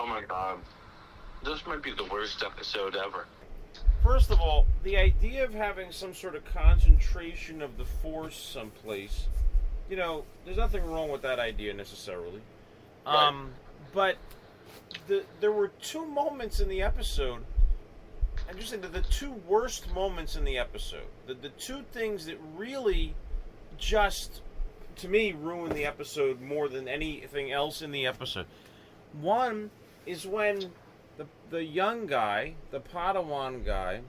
my god. This might be the worst episode ever. First of all, the idea of having some sort of concentration of the Force someplace, there's nothing wrong with that idea necessarily. Right. But there were two moments in the episode. I'm just saying that the two worst moments in the episode, the two things that really just, to me, ruined the episode more than anything else in the episode. One is when the young guy, the Padawan guy,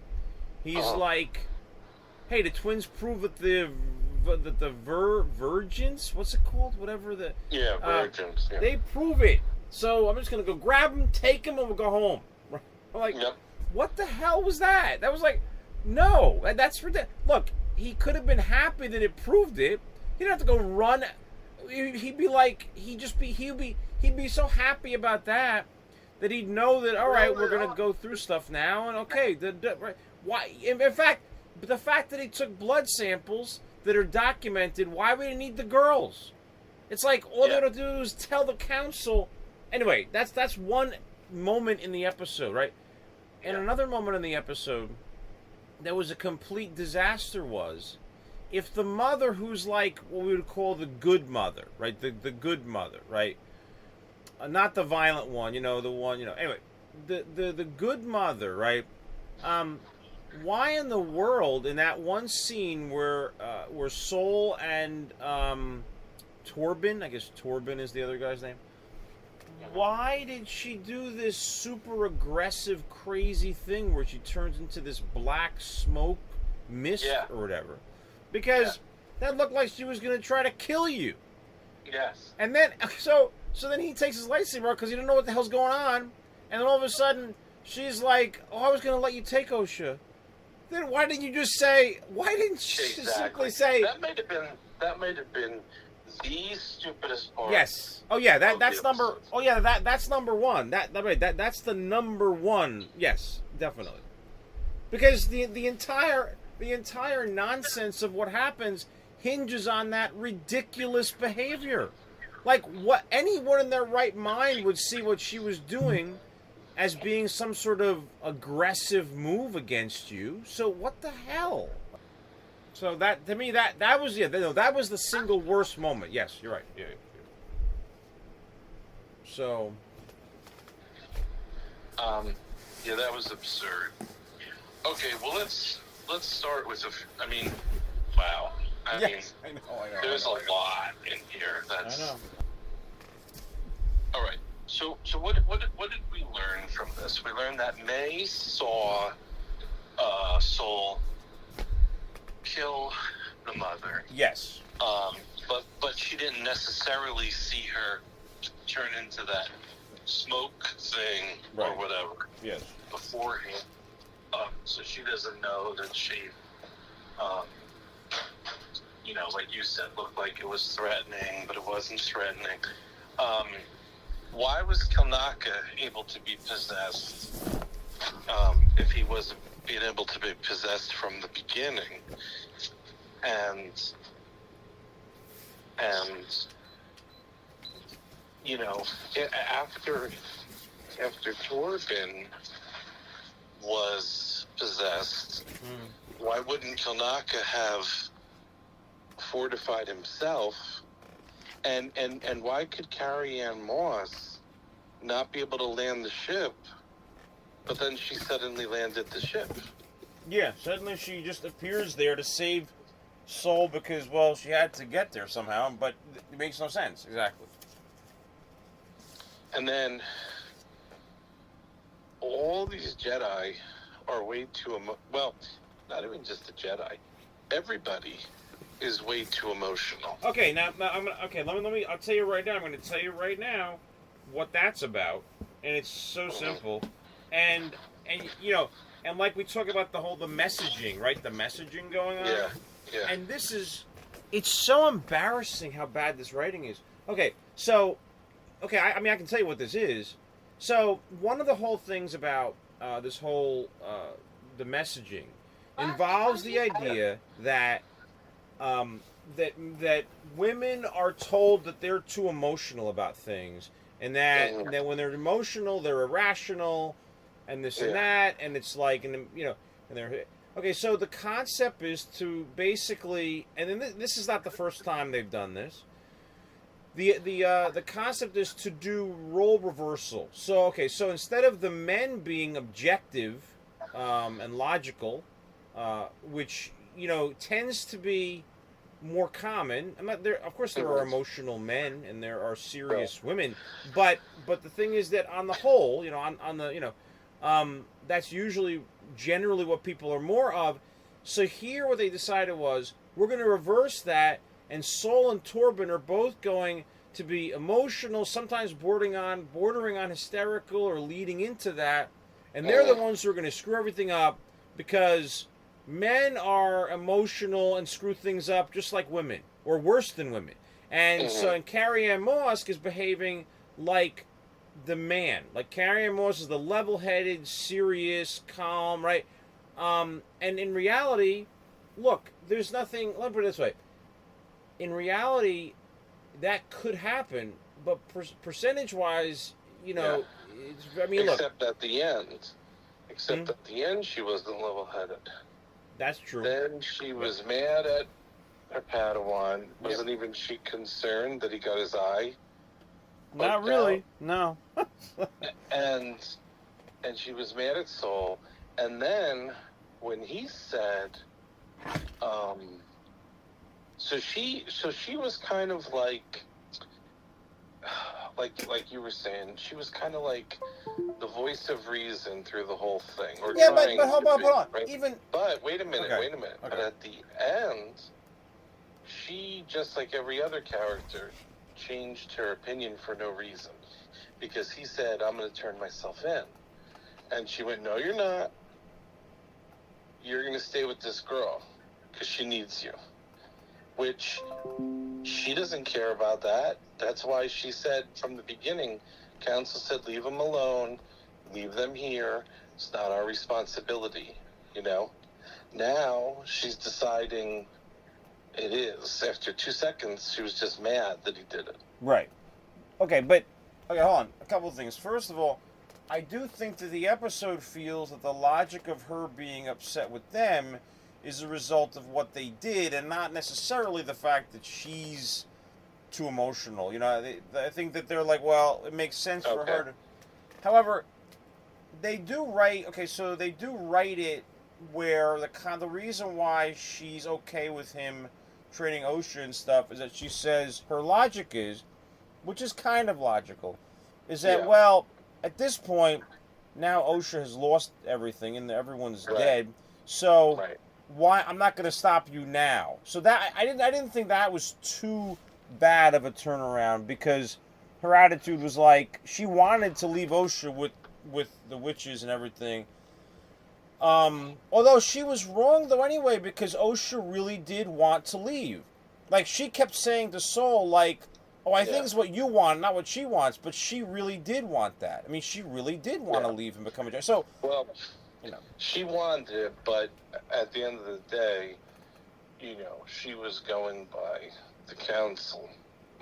he's like, "Hey, the twins prove that the virgins, what's it called? Whatever the virgins. They prove it. So I'm just gonna go grab him, take him, and we'll go home." I'm like, Yep. What the hell was that? That was like, no, that's ridiculous. Look, he could have been happy that it proved it. He didn't have to go run. He'd be like, he'd be so happy about that he'd know that, all right, we're gonna go through stuff now, and okay, why? In fact, the fact that he took blood samples that are documented, why would he need the girls? It's like all they gotta do is tell the council. Anyway, that's one moment in the episode, right? And another moment in the episode that was a complete disaster was if the mother, who's like what we would call the good mother, right? The good mother, right? Not the violent one, the one, anyway, the good mother, right? Why in the world, in that one scene where Sol and Torben, I guess Torben is the other guy's name, why did she do this super aggressive, crazy thing where she turns into this black smoke mist or whatever? Because that looked like she was going to try to kill you. Yes. And then, so then he takes his lightsaber because he didn't know what the hell's going on. And then all of a sudden, she's like, "Oh, I was going to let you take Osha." Then why didn't you just say, why didn't you simply say... That might have been the stupidest part. Yes. Oh yeah, that's number. Oh yeah, that's number one. That's the number one. Yes, definitely. Because the entire nonsense of what happens hinges on that ridiculous behavior. Like, what anyone in their right mind would see what she was doing as being some sort of aggressive move against you. So what the hell? So that, to me, that was that was the single worst moment. Yes, you're right. Yeah. So. That was absurd. Okay, well let's start with wow. I know. There's a lot in here. I know. All right. So what did we learn from this? We learned that May saw Sol kill the mother. Yes. But she didn't necessarily see her turn into that smoke thing or whatever. Yes. Beforehand. So she doesn't know that she, like you said, looked like it was threatening, but it wasn't threatening. Why was Kalnaka able to be possessed if he wasn't being able to be possessed from the beginning? And after Torben was possessed, why wouldn't Kalnaka have fortified himself? And why could Carrie Ann Moss not be able to land the ship, but then she suddenly landed the ship? Yeah, suddenly she just appears there to save Sol because, well, she had to get there somehow, but it makes no sense. Exactly. And then all these Jedi are way too well, not even just the Jedi. Everybody is way too emotional. Okay, now I'm gonna. Okay, let me. I'll tell you right now. I'm going to tell you right now what that's about, and it's so simple, and like we talk about the messaging, right? The messaging going on. Yeah. And it's so embarrassing how bad this writing is. Okay, so, I can tell you what this is. So one of the whole things about this whole the messaging involves the idea that that women are told that they're too emotional about things, and then when they're emotional, they're irrational, and this and that, and it's like, and they're okay. So the concept is to basically, and then this is not the first time they've done this. The concept is to do role reversal. So so instead of the men being objective and logical, which tends to be more common. I'm not there. Of course, there are emotional men and there are serious women, but the thing is that on the whole, on the that's usually generally what people are more of. So here, what they decided was we're going to reverse that, and Sol and Torben are both going to be emotional, sometimes bordering on hysterical or leading into that, and they're the ones who are going to screw everything up because men are emotional and screw things up just like women, or worse than women. And so, Carrie Ann Moss is behaving like the man. Like Carrie Ann Moss is the level-headed, serious, calm, right? And in reality, look, there's nothing. Let me put it this way: in reality, that could happen, but percentage-wise, I mean, except at the end. Except at the end, she wasn't level-headed. That's true. Then she was mad at her Padawan. Wasn't even she concerned that he got his eye? Not really. No. and she was mad at Sol. And then when he said, so she was kind of like you were saying, she was kind of like the voice of reason through the whole thing. Or but hold on. Right? But wait a minute. Okay. But at the end, she, just like every other character, changed her opinion for no reason. Because he said, I'm going to turn myself in. And she went, no, you're not. You're going to stay with this girl because she needs you. Which, she doesn't care about that. That's why she said from the beginning, council said, leave them alone, leave them here. It's not our responsibility, Now she's deciding it is. After 2 seconds, she was just mad that he did it. Right. Okay, hold on. A couple of things. First of all, I do think that the episode feels that the logic of her being upset with them is a result of what they did, and not necessarily the fact that she's too emotional. I think that they're like, well, it makes sense for her to. However, they do write. Okay, so they do write it where the reason why she's okay with him trading Osha and stuff is that she says her logic is, which is kind of logical, is that well, at this point, now Osha has lost everything and everyone's dead, so why I'm not going to stop you now. So that I didn't think that was too bad of a turnaround, because her attitude was like she wanted to leave Osha with the witches and everything. Although she was wrong though anyway, because Osha really did want to leave. Like she kept saying to Sol, like, "Oh, I think it's what you want, not what she wants." But she really did want that. I mean, she really did want to leave and become a judge. So, well, she wanted it, but at the end of the day, she was going by the council,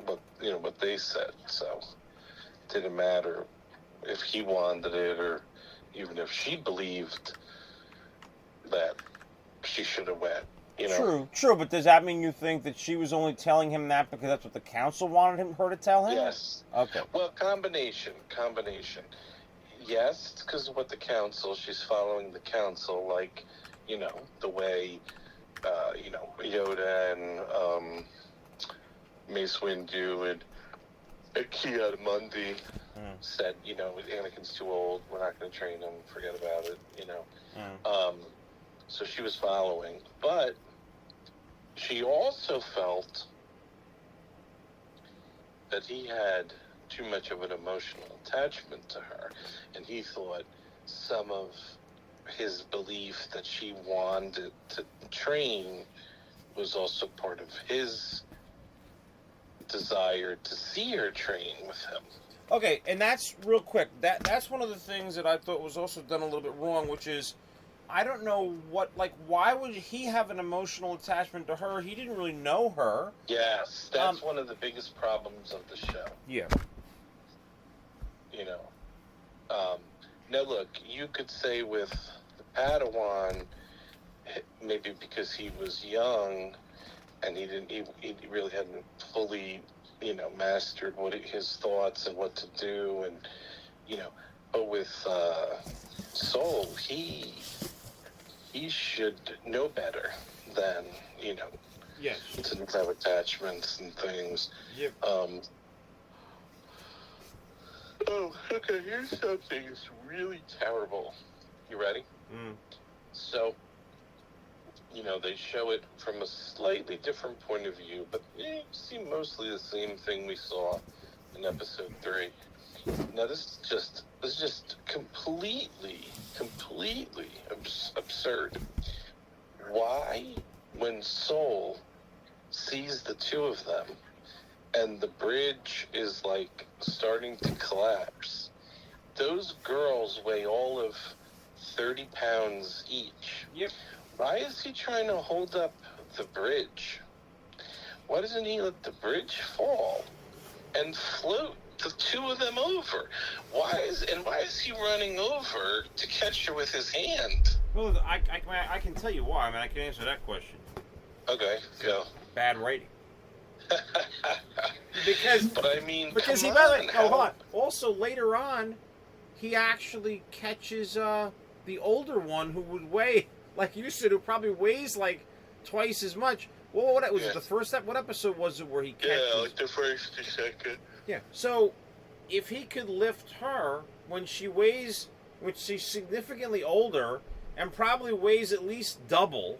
but what they said. So it didn't matter if he wanted it or even if she believed that she should have went. True, but does that mean you think that she was only telling him that because that's what the council wanted her to tell him? Yes. Okay. Well, combination. Yes, it's because of what the council, she's following the council, like, the way, Yoda and Mace Windu and Ki-Adi-Mundi said, Anakin's too old, we're not going to train him, forget about it, So she was following. But she also felt that he had too much of an emotional attachment to her, and he thought some of his belief that she wanted to train was also part of his desire to see her train with him. Okay, and that's real quick. That's one of the things that I thought was also done a little bit wrong, which is, I don't know why would he have an emotional attachment to her? He didn't really know her. Yes, that's one of the biggest problems of the show. Yeah. you know. Now look, you could say with the Padawan, maybe because he was young and he really hadn't fully, mastered his thoughts and what to do, and but with Soul, he should know better than Yes. to have attachments and things. Yep. Oh, okay, here's something that's really terrible. You ready? Mm. So, they show it from a slightly different point of view, but you see mostly the same thing we saw in episode 3. Now, this is just completely absurd. Why, when Soul sees the two of them, and the bridge is starting to collapse, those girls weigh all of 30 pounds each. Yep. Why is he trying to hold up the bridge? Why doesn't he let the bridge fall and float the two of them over? Why is he running over to catch her with his hand? Well, I can tell you why. I mean, I can answer that question. Okay, go. Bad writing. Because come on, on. hold on. Also, later on, he actually catches the older one who would weigh, like you said, who probably weighs twice as much. Well, what was it? The first what episode was it where he catches? Yeah, the first or second. Yeah. So, if he could lift her when she's significantly older and probably weighs at least double,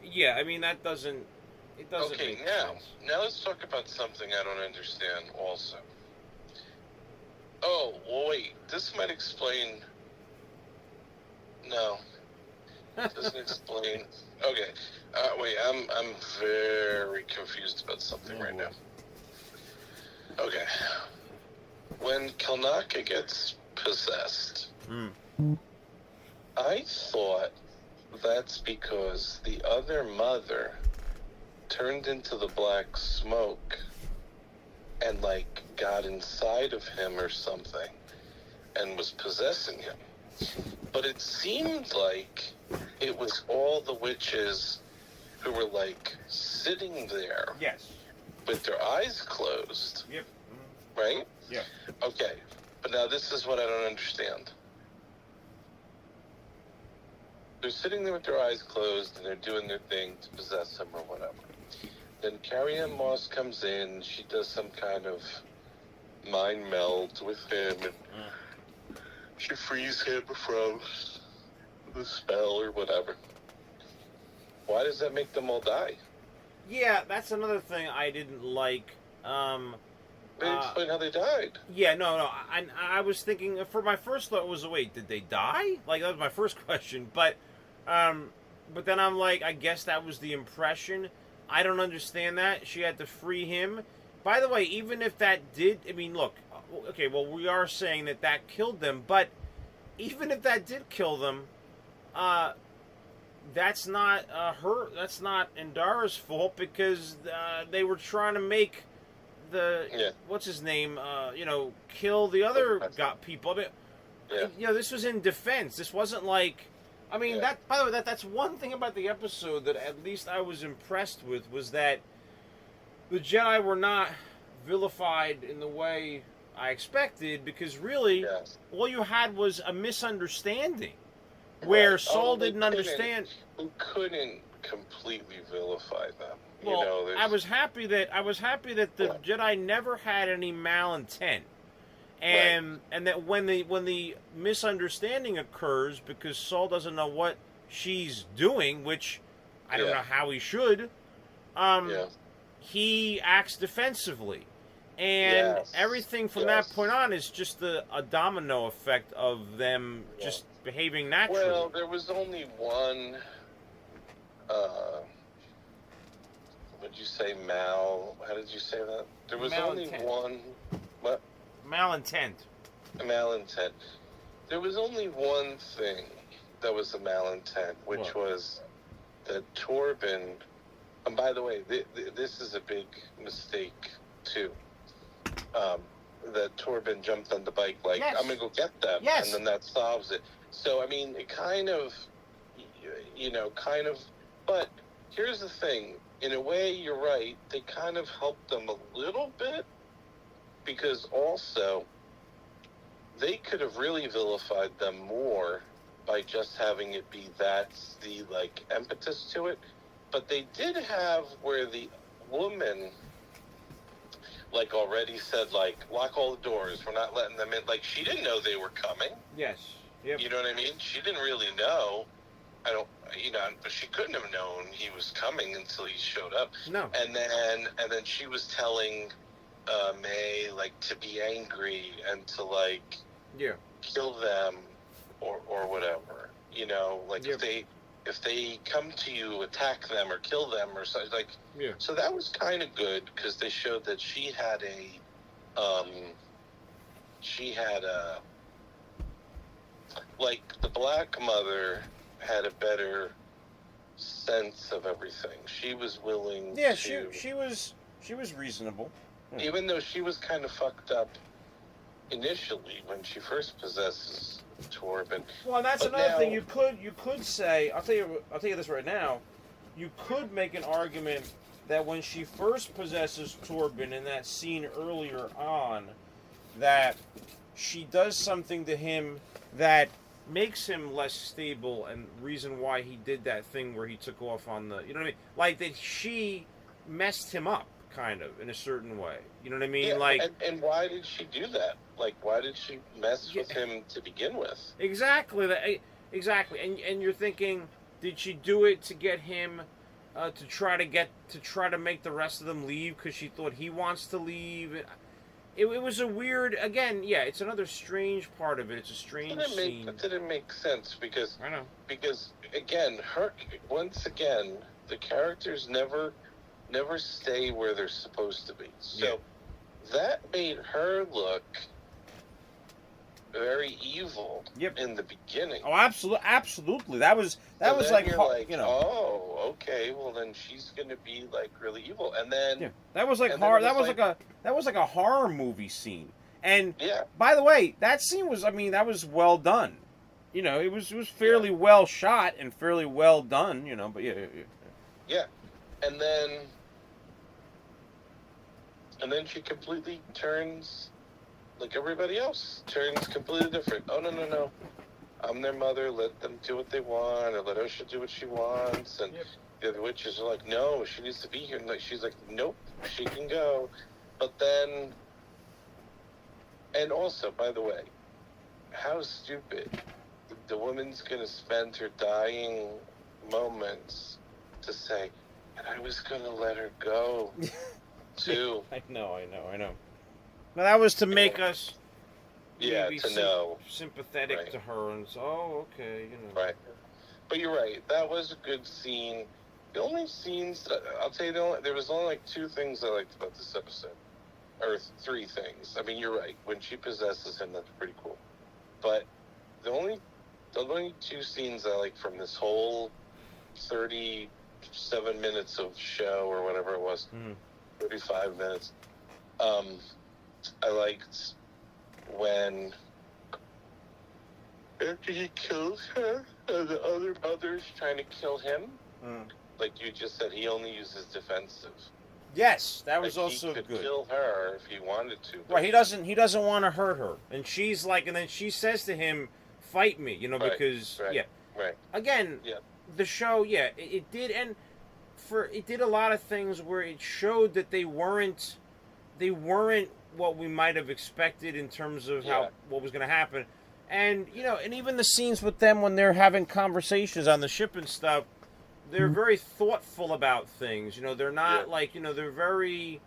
yeah, I mean that doesn't. It doesn't. Okay, make now sense. let's talk about something I don't understand. Also. Oh, well, wait. This might explain. No. Doesn't explain. Okay. Wait. I'm very confused about something right now. Okay. When Kilnaka gets possessed, I thought that's because the other mother turned into the black smoke and got inside of him or something and was possessing him. But it seemed like it was all the witches who were sitting there. Yes. With their eyes closed. Yep. Right? Yeah. Okay. But now this is what I don't understand. They're sitting there with their eyes closed and they're doing their thing to possess him or whatever. Then Carrie-Anne Moss comes in. She does some kind of mind meld with him, and she frees him from the spell or whatever. Why does that make them all die? Yeah, that's another thing I didn't like. They didn't explain how they died. Yeah, no. I was thinking, for my first thought was, wait, did they die? That was my first question. But then I'm like, I guess that was the impression. I don't understand that. She had to free him. By the way, even if that did, I mean, look, okay, well, we are saying that killed them, but even if that did kill them, that's not that's not Indara's fault, because they were trying to make what's his name, kill the other people. I mean, this was in defense. This wasn't that, by the way, that's one thing about the episode that at least I was impressed with, was that the Jedi were not vilified in the way I expected, because really, all you had was a misunderstanding where Saul didn't understand. We couldn't completely vilify them. Well, I was happy that the Jedi never had any malintent. And that when the misunderstanding occurs, because Saul doesn't know what she's doing, which I don't know how he should, he acts defensively. And everything from that point on is just a domino effect of them just behaving naturally. Well, there was only one, what'd you say, how did you say that? There was only one, what? Malintent. A malintent. There was only one thing that was a malintent, which was that Torben, and by the way, this is a big mistake, too. that Torben jumped on the bike, like, Yes. I'm going to go get them. Yes. And then that solves it. So, I mean, it kind of, but here's the thing. In a way, you're right. They kind of helped them a little bit, because also they could have really vilified them more by just having it be that's the, like, impetus to it. But they did have where the woman, like, already said, like, lock all the doors. We're not letting them in. Like, she didn't know they were coming. Yes. Yep. You know what I mean? She didn't really know. But she couldn't have known he was coming until he showed up. No. And then she was telling May, like, to be angry and to, like, kill them or whatever. You know, like, Yep. if they come to you, attack them or kill them or something. Like, Yeah. so that was kind of good, because they showed that she had like, the Black Mother had a better sense of everything. She was willing Yeah, to... she was reasonable. Yeah. Even though she was kind of fucked up initially when she first possesses Torben. Well, and that's But another now- thing you could say. I'll tell you this right now. You could make an argument that when she first possesses Torben in that scene earlier on, that she does something to him that makes him less stable, and reason why he did that thing where he took off on the, you know what I mean? Like, that she messed him up, kind of, in a certain way. You know what I mean? Yeah, like, and why did she do that? Like, why did she mess with him to begin with? Exactly. Exactly. And you're thinking, did she do it to get him to try to make the rest of them leave because she thought he wants to leave? It was a weird, again, yeah, it's another strange part of it. It's a strange scene. It didn't make sense, because I know. Because again, the characters never stay where they're supposed to be. So that made her look very evil in the beginning. Oh, absolutely. That was like, you know. Oh, okay. Well, then she's gonna be, like, really evil, and then that was like horror. That was like a horror movie scene. And by the way, that scene was, that was well done. You know, it was fairly well shot and fairly well done. You know, but yeah, and then she completely turns. Like everybody else, turns completely different. Oh, no. I'm their mother. Let them do what they want, or let Osha do what she wants. And the other witches are like, no, she needs to be here. And like, she's like, nope, she can go. But then, and also, by the way, how stupid. The woman's going to spend her dying moments to say, and I was going to let her go, too. I know. Now that was to make us know sympathetic to her, and so, okay, you know. Right. But you're right. That was a good scene. The only scenes that I'll tell you, there was only like 2 things I liked about this episode, or 3 things. I mean, you're right. When she possesses him, that's pretty cool. But the only 2 scenes I like from this whole 37 minutes of show, or whatever it was, 35 minutes. I liked when after he kills her, the other mother's trying to kill him. Like you just said, he only uses defensive. Yes, that was like also he could good. Kill her if he wanted to. Right, he doesn't want to hurt her, and she's like, and then she says to him, "Fight me," you know, because Right. Again, the show, it did, and it did a lot of things where it showed that they weren't what we might have expected in terms of what was going to happen. And, you know, and even the scenes with them when they're having conversations on the ship and stuff, they're very thoughtful about things. You know, they're not like, you know, they're very...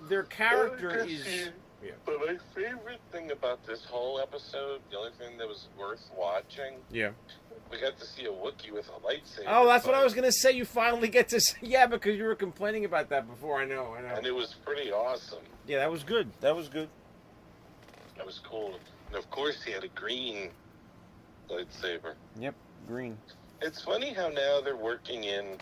Their character is... But my favorite thing about this whole episode, the only thing that was worth watching... We got to see a Wookiee with a lightsaber. Oh, that's what I was going to say. You finally get to see... Yeah, because you were complaining about that before. I know. And it was pretty awesome. Yeah, that was good. That was cool. And of course he had a green lightsaber. Yep, green. It's funny how now they're working in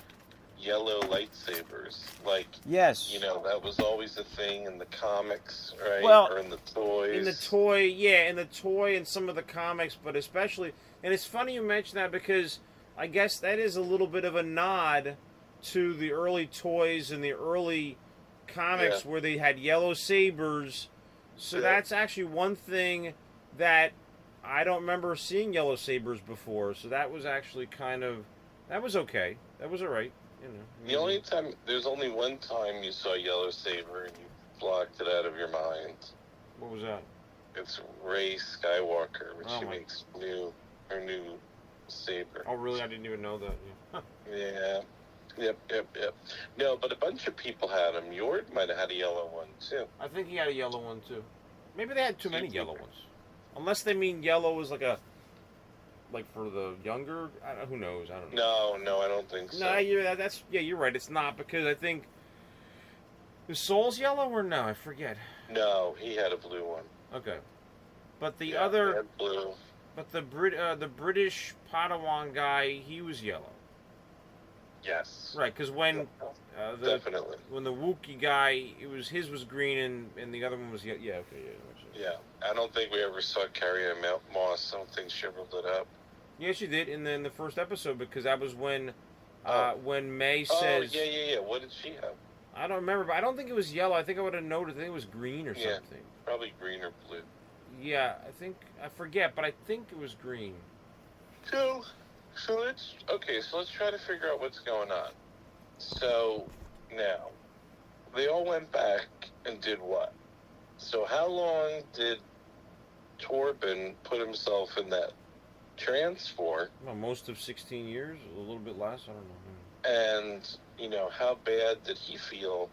yellow lightsabers. Like, Yes. you know, that was always a thing in the comics, right? Well, or in the toys. In the toy, yeah, in the toy and some of the comics, but especially, and it's funny you mention that because I guess that is a little bit of a nod to the early toys and the early comics where they had yellow sabers. So that's actually one thing that I don't remember seeing yellow sabers before. So that was actually that was okay. That was all right. You know. There's only one time you saw yellow saber and you blocked it out of your mind. What was that? It's Rey Skywalker when she makes her new saber. Oh, really? I didn't even know that. Yeah. Huh. Yeah. Yep. No, but a bunch of people had them. Yord might have had a yellow one, too. I think he had a yellow one, too. Maybe they had too many yellow ones. Unless they mean yellow is like for the younger... who knows? I don't know. No, I don't think so. No, you're right. It's not, because I think... Is Soul's yellow or no? I forget. No, he had a blue one. Okay. But the He other... had blue. But the British Padawan guy, he was yellow. Yes. Right, because when definitely when the Wookiee guy, his was green and the other one was okay. Yeah, I don't think we ever saw Carrie Ann Moss. I don't think she ever lit up. Yeah, she did in the first episode because that was when May says. Oh yeah. What did she have? I don't remember, but I don't think it was yellow. I think I would have noted. I think it was green or something. Probably green or blue. Yeah, I forget, but I think it was green. So let's try to figure out what's going on. So now they all went back and did what? So how long did Torben put himself in that trance for? Well, most of 16 years, a little bit less. I don't know. And how bad did he feel?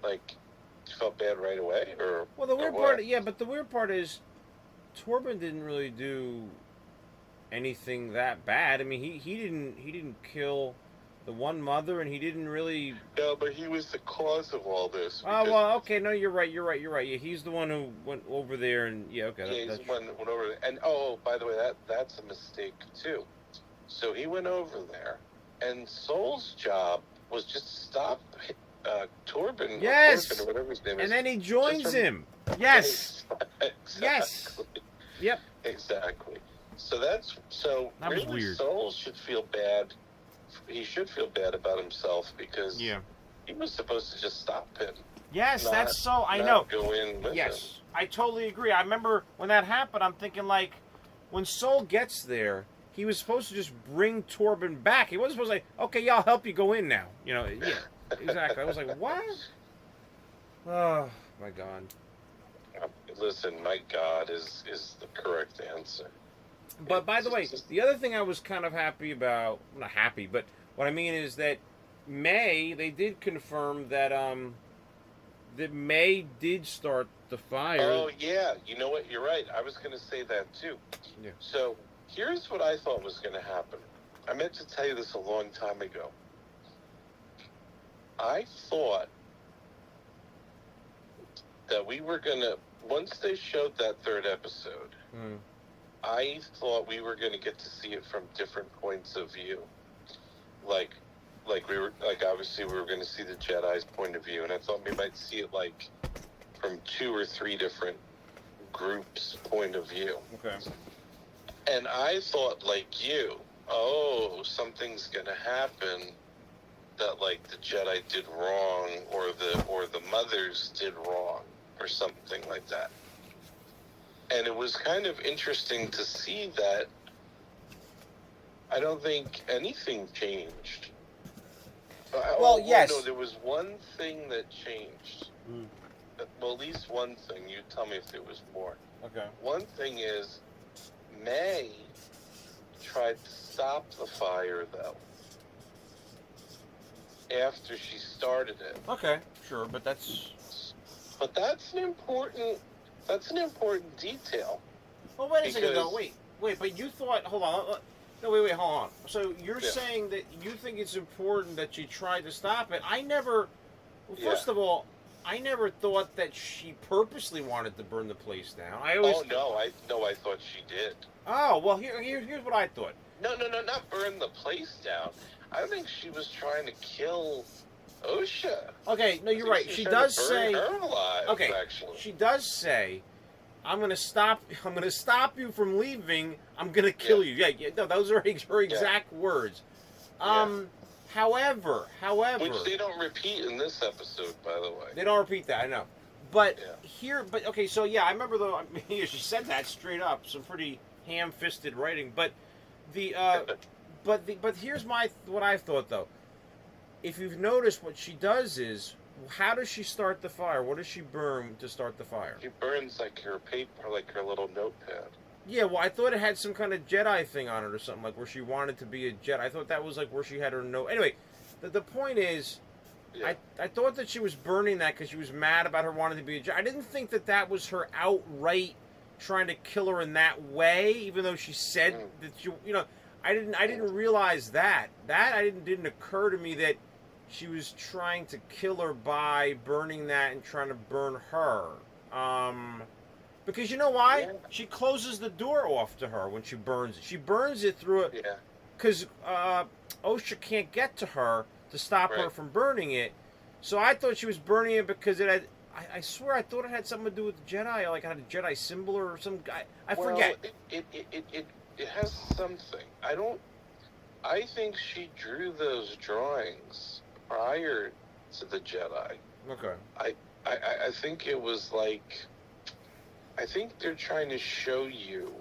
Like, he felt bad right away, or well, the weird part, but the weird part is Torben didn't really do anything that bad. I mean, he didn't kill the one mother, and he didn't really. No, but he was the cause of all this. Oh well, okay, no, you're right. Yeah, he's the one who went over there, and he's the one who went over there. And by the way, that's a mistake too. So he went over there, and Soul's job was just to stop Torben. Yes. Or whatever his name is. And then he joins him. Yes. Exactly. Yes. Yep. Exactly. So that really was weird. Soul should feel bad. He should feel bad about himself because he was supposed to just stop him. Yes, I know. Go in with him. I totally agree. I remember when that happened, I'm thinking like, when Soul gets there, he was supposed to just bring Torben back. He wasn't supposed to say, okay, I'll help you go in now. Exactly. I was like, what? Oh, my God. Listen, my God is the correct answer. But by the way, the other thing I was kind of happy about, not happy, but what I mean is that they did confirm that that May did start the fire. Oh, yeah. You know what? You're right. I was going to say that, too. Yeah. So, here's what I thought was going to happen. I meant to tell you this a long time ago. I thought that we were going to, once they showed that third episode, I thought we were going to get to see it from different points of view. Obviously we were going to see the Jedi's point of view, and I thought we might see it like from 2 or 3 different groups' point of view. Okay. And I thought, like you, something's going to happen that like the Jedi did wrong, or the mothers did wrong, or something like that. And it was kind of interesting to see that I don't think anything changed. Yes. No, there was one thing that changed. Well, at least one thing. You tell me if there was more. Okay. One thing is, May tried to stop the fire, though, after she started it. Okay, sure, but that's an important detail. Well, wait a second, though. Wait, but you thought, hold on. No, wait, hold on. So you're saying that you think it's important that she tried to stop it. First of all, I never thought that she purposely wanted to burn the place down. I thought she did. Oh, well, here's what I thought. No, not burn the place down. I think she was trying to kill OSHA. Okay, no, you're right. She does say. Her alive, okay, actually. she does say, I'm gonna stop you from leaving. I'm gonna kill you. Yeah, no, those are her exact words. However, which they don't repeat in this episode, by the way. They don't repeat that, I know. But okay, so I remember though. I mean, she said that straight up. Some pretty ham-fisted writing. But but here's what I thought though. If you've noticed, what she does is, how does she start the fire? What does she burn to start the fire? She burns like her paper, like her little notepad. Yeah, well, I thought it had some kind of Jedi thing on it or something, like where she wanted to be a Jedi. I thought that was like where she had her note. Anyway, the point is, I thought that she was burning that because she was mad about her wanting to be a Jedi. I didn't think that was her outright trying to kill her in that way, even though she said that I didn't realize that. Didn't occur to me that she was trying to kill her by burning that and trying to burn her. Because you know why? Yeah. She closes the door off to her when she burns it. She burns it through it because OSHA can't get to her to stop her from burning it. So I thought she was burning it because it had. I swear I thought it had something to do with the Jedi, like it had a Jedi symbol or some guy. I forget. It has something. I think she drew those drawings prior to the Jedi. Okay. I think it was like. I think they're trying to show you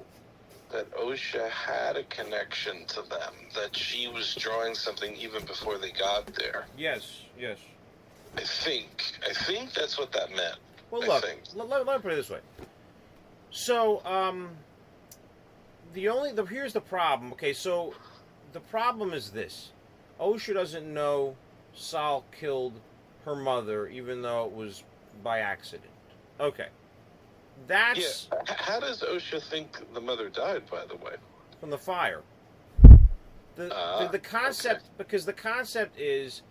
that OSHA had a connection to them, that she was drawing something even before they got there. Yes. I think that's what that meant. Well, look, let me put it this way. So, here's the problem. Okay, so the problem is this. OSHA doesn't know Sal killed her mother, even though it was by accident. Okay. That's... Yeah. How does OSHA think the mother died, by the way? From the fire. The concept... Okay. Because the concept is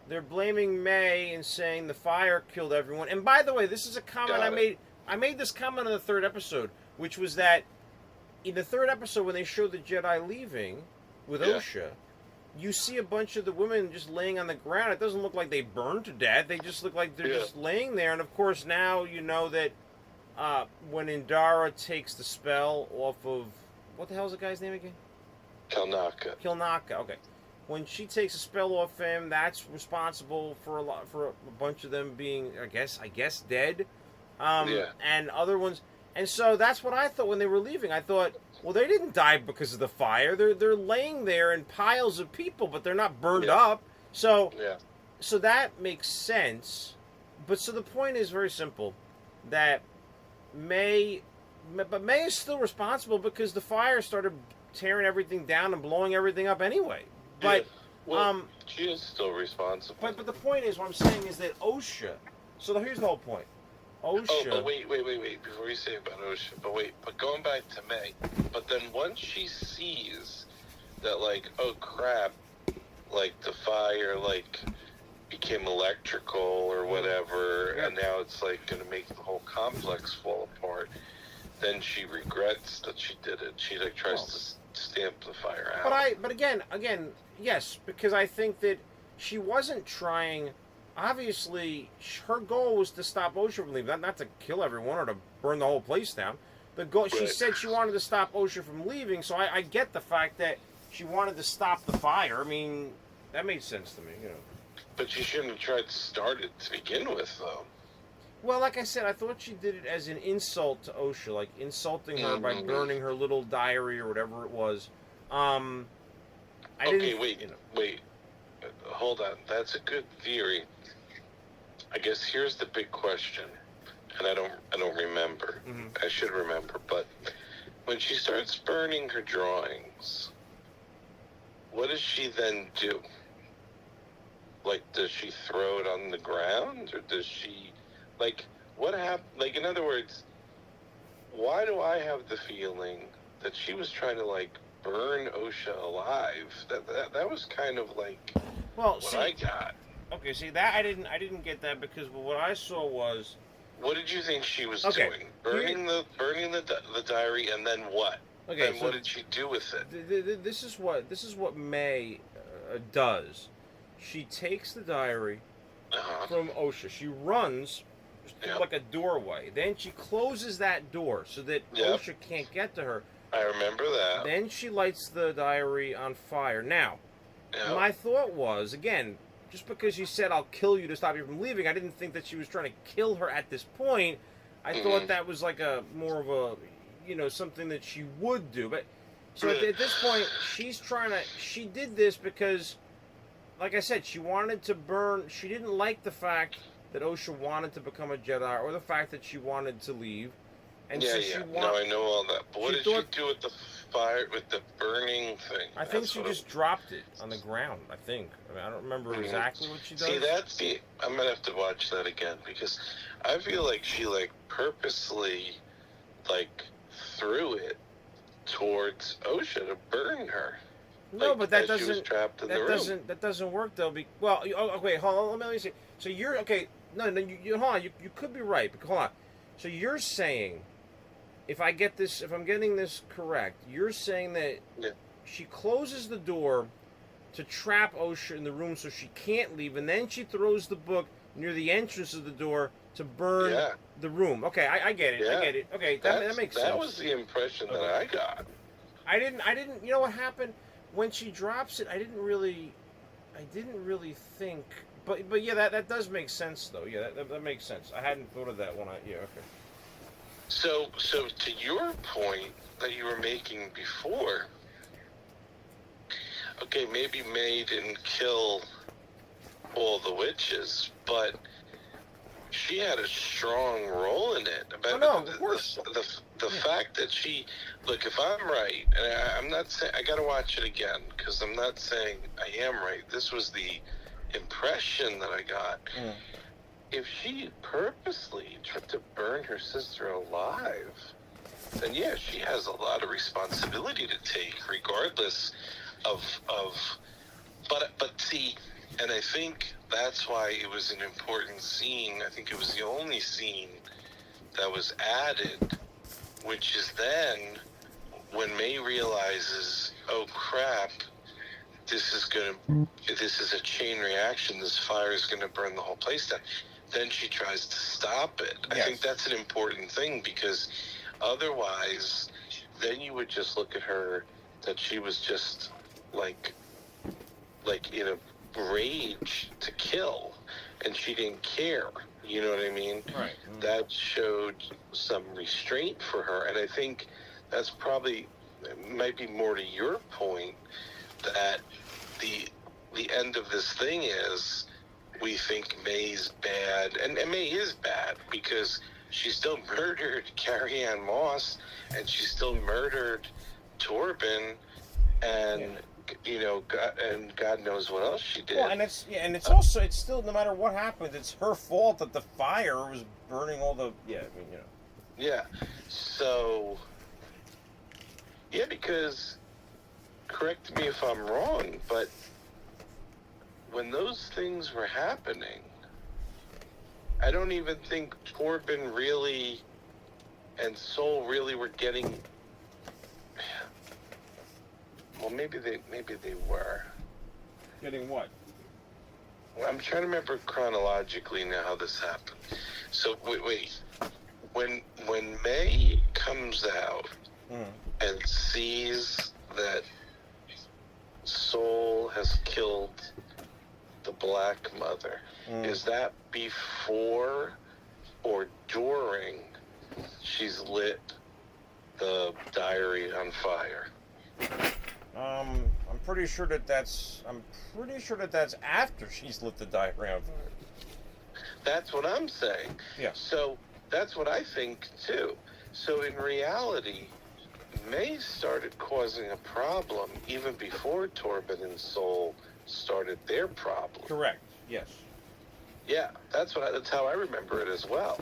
they're blaming May and saying the fire killed everyone. And by the way, this is a comment I made. I made this comment in the third episode, which was that in the third episode when they showed the Jedi leaving with OSHA, you see a bunch of the women just laying on the ground. It doesn't look like they burned to death. They just look like they're just laying there. And of course now you know that when Indara takes the spell off of... What the hell is the guy's name again? Kilnaka, okay. When she takes a spell off him, that's responsible for a bunch of them being, I guess dead. And other ones. And so that's what I thought when they were leaving. I thought, well, they didn't die because of the fire. They're laying there in piles of people, but they're not burned up. So that makes sense. But so the point is very simple, that May is still responsible because the fire started tearing everything down and blowing everything up anyway. But she is still responsible. But the point is, what I'm saying is that OSHA. So here's the whole point. OSHA. Oh, but wait. Before you say about OSHA, but going back to May. But then once she sees that, like, oh crap, like the fire, like, became electrical or whatever, and now it's like going to make the whole complex fall apart. Then she regrets that she did it. She like tries to stamp the fire out. But again, yes, because I think that she wasn't trying. Obviously, her goal was to stop OSHA from leaving, not to kill everyone or to burn the whole place down. The goal. She said she wanted to stop OSHA from leaving, so I get the fact that she wanted to stop the fire. I mean, that made sense to me, you know. But she shouldn't have tried to start it to begin with, though. Well, like I said, I thought she did it as an insult to OSHA, like insulting her by burning her little diary or whatever it was. Wait. Hold on. That's a good theory. I guess here's the big question, and I don't remember. Mm-hmm. I should remember, but when she starts burning her drawings, what does she then do? Like, does she throw it on the ground, or does she, like, what happened? Like, in other words, why do I have the feeling that she was trying to, like, burn OSHA alive? That was kind of like I got. Okay, see that I didn't get that because what I saw was. What did you think she was doing? Burning the diary, and then what? Okay, and so what did she do with it? This is what May. does. She takes the diary from OSHA. She runs through like a doorway. Then she closes that door so that OSHA can't get to her. I remember that. Then she lights the diary on fire. Now, my thought was, again, just because you said I'll kill you to stop you from leaving, I didn't think that she was trying to kill her at this point. I thought that was like a more of a, something that she would do. But so at this point, she did this because, like I said, she wanted to burn. She didn't like the fact that OSHA wanted to become a Jedi, or the fact that she wanted to leave. And no, I know all that. But what did she do with the fire, with the burning thing? I think she just dropped it on the ground. I don't remember exactly what she does. See, I'm gonna have to watch that again, because I feel like she purposely threw it towards OSHA to burn her. No, but that doesn't. She was trapped in the room. That doesn't work though. Okay, hold on. Let me see. So you're okay. No, you hold on. You could be right. But hold on. So you're saying, if I'm getting this correct, you're saying that she closes the door to trap OSHA in the room so she can't leave, and then she throws the book near the entrance of the door to burn the room. Okay, I get it. I get it. Okay, that makes sense. That was the impression that I got. I didn't. You know what happened when she drops it? I didn't really think. But yeah, that does make sense though. Yeah, that makes sense. I hadn't thought of that when okay. So to your point that you were making before, okay, maybe May didn't kill all the witches, but she had a strong role in it. Of course. The fact that look, if I'm right, and I'm not saying, I got to watch it again, because I'm not saying I am right. This was the impression that I got. If she purposely tried to burn her sister alive, then she has a lot of responsibility to take, regardless of but see, and I think that's why it was an important scene. I think it was the only scene that was added, which is then when May realizes, oh crap, this is a chain reaction. This fire is going to burn the whole place down. Then she tries to stop it. Yes. I think that's an important thing, because otherwise, then you would just look at her that she was just like in a rage to kill, and she didn't care. You know what I mean? Right. That showed some restraint for her, and I think that's probably might be more to your point, that the end of this thing is, we think May's bad, and May is bad, because she still murdered Carrie Ann Moss, and she still murdered Torben, and God knows what else she did. Well, and it's also, it's still, no matter what happens, it's her fault that the fire was burning all the So because, correct me if I'm wrong, but when those things were happening, I don't even think Torben really and Soul really were getting. Well, maybe they were. Getting what? Well, I'm trying to remember chronologically now how this happened. So wait. When May comes out and sees that Soul has killed the Black Mother, is that before or during she's lit the diary on fire? I'm pretty sure that's after she's lit the diary on fire. That's what I'm saying. Yeah. So that's what I think too. So in reality, May started causing a problem even before Torben and Soul started their problem. Correct. Yes. Yeah, that's how I remember it as well.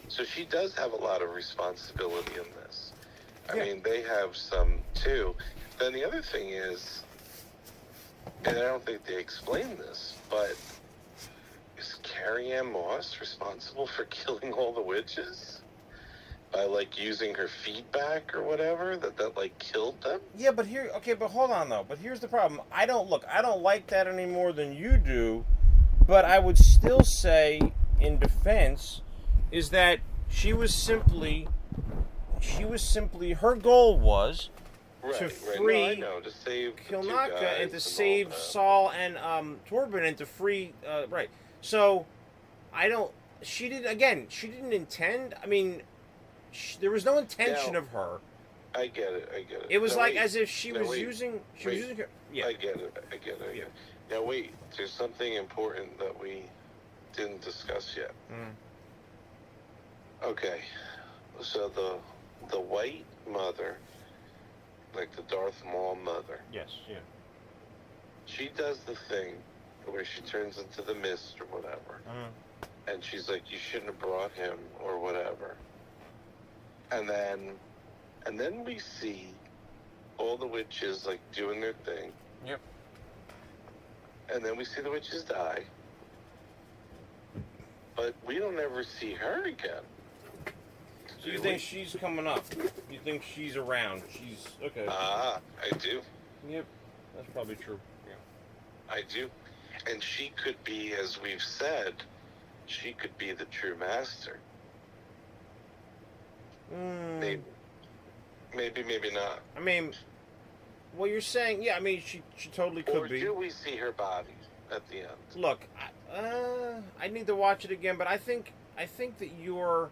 So she does have a lot of responsibility in this. I mean, they have some too. Then the other thing is, and I don't think they explain this, but is Carrie Ann Moss responsible for killing all the witches? by like using her feedback or whatever that like killed them. Yeah, but hold on though. But here's the problem. I don't like that any more than you do. But I would still say, in defense, is that she was simply her goal was to free to save Kilnaka and to save Saul and Torben and to free right. So she didn't intend. I mean, there was no intention of her. I get it. It was as if she was using her. Yeah. I get it. Now wait, there's something important that we didn't discuss yet. Okay, so the white mother, like the Darth Maul mother. Yes. Yeah. She does the thing where she turns into the mist or whatever, and she's like, "You shouldn't have brought him" or whatever. And then we see all the witches like doing their thing. Yep. And then we see the witches die. But we don't ever see her again. So you think she's coming up? You think she's around? She's okay. I do. Yep, that's probably true. Yeah. I do. And she could be, as we've said, she could be the true master. Maybe not. I mean, well, you're saying, yeah. I mean, she totally could be. Or do we see her body at the end? Look, I need to watch it again, but I think that you're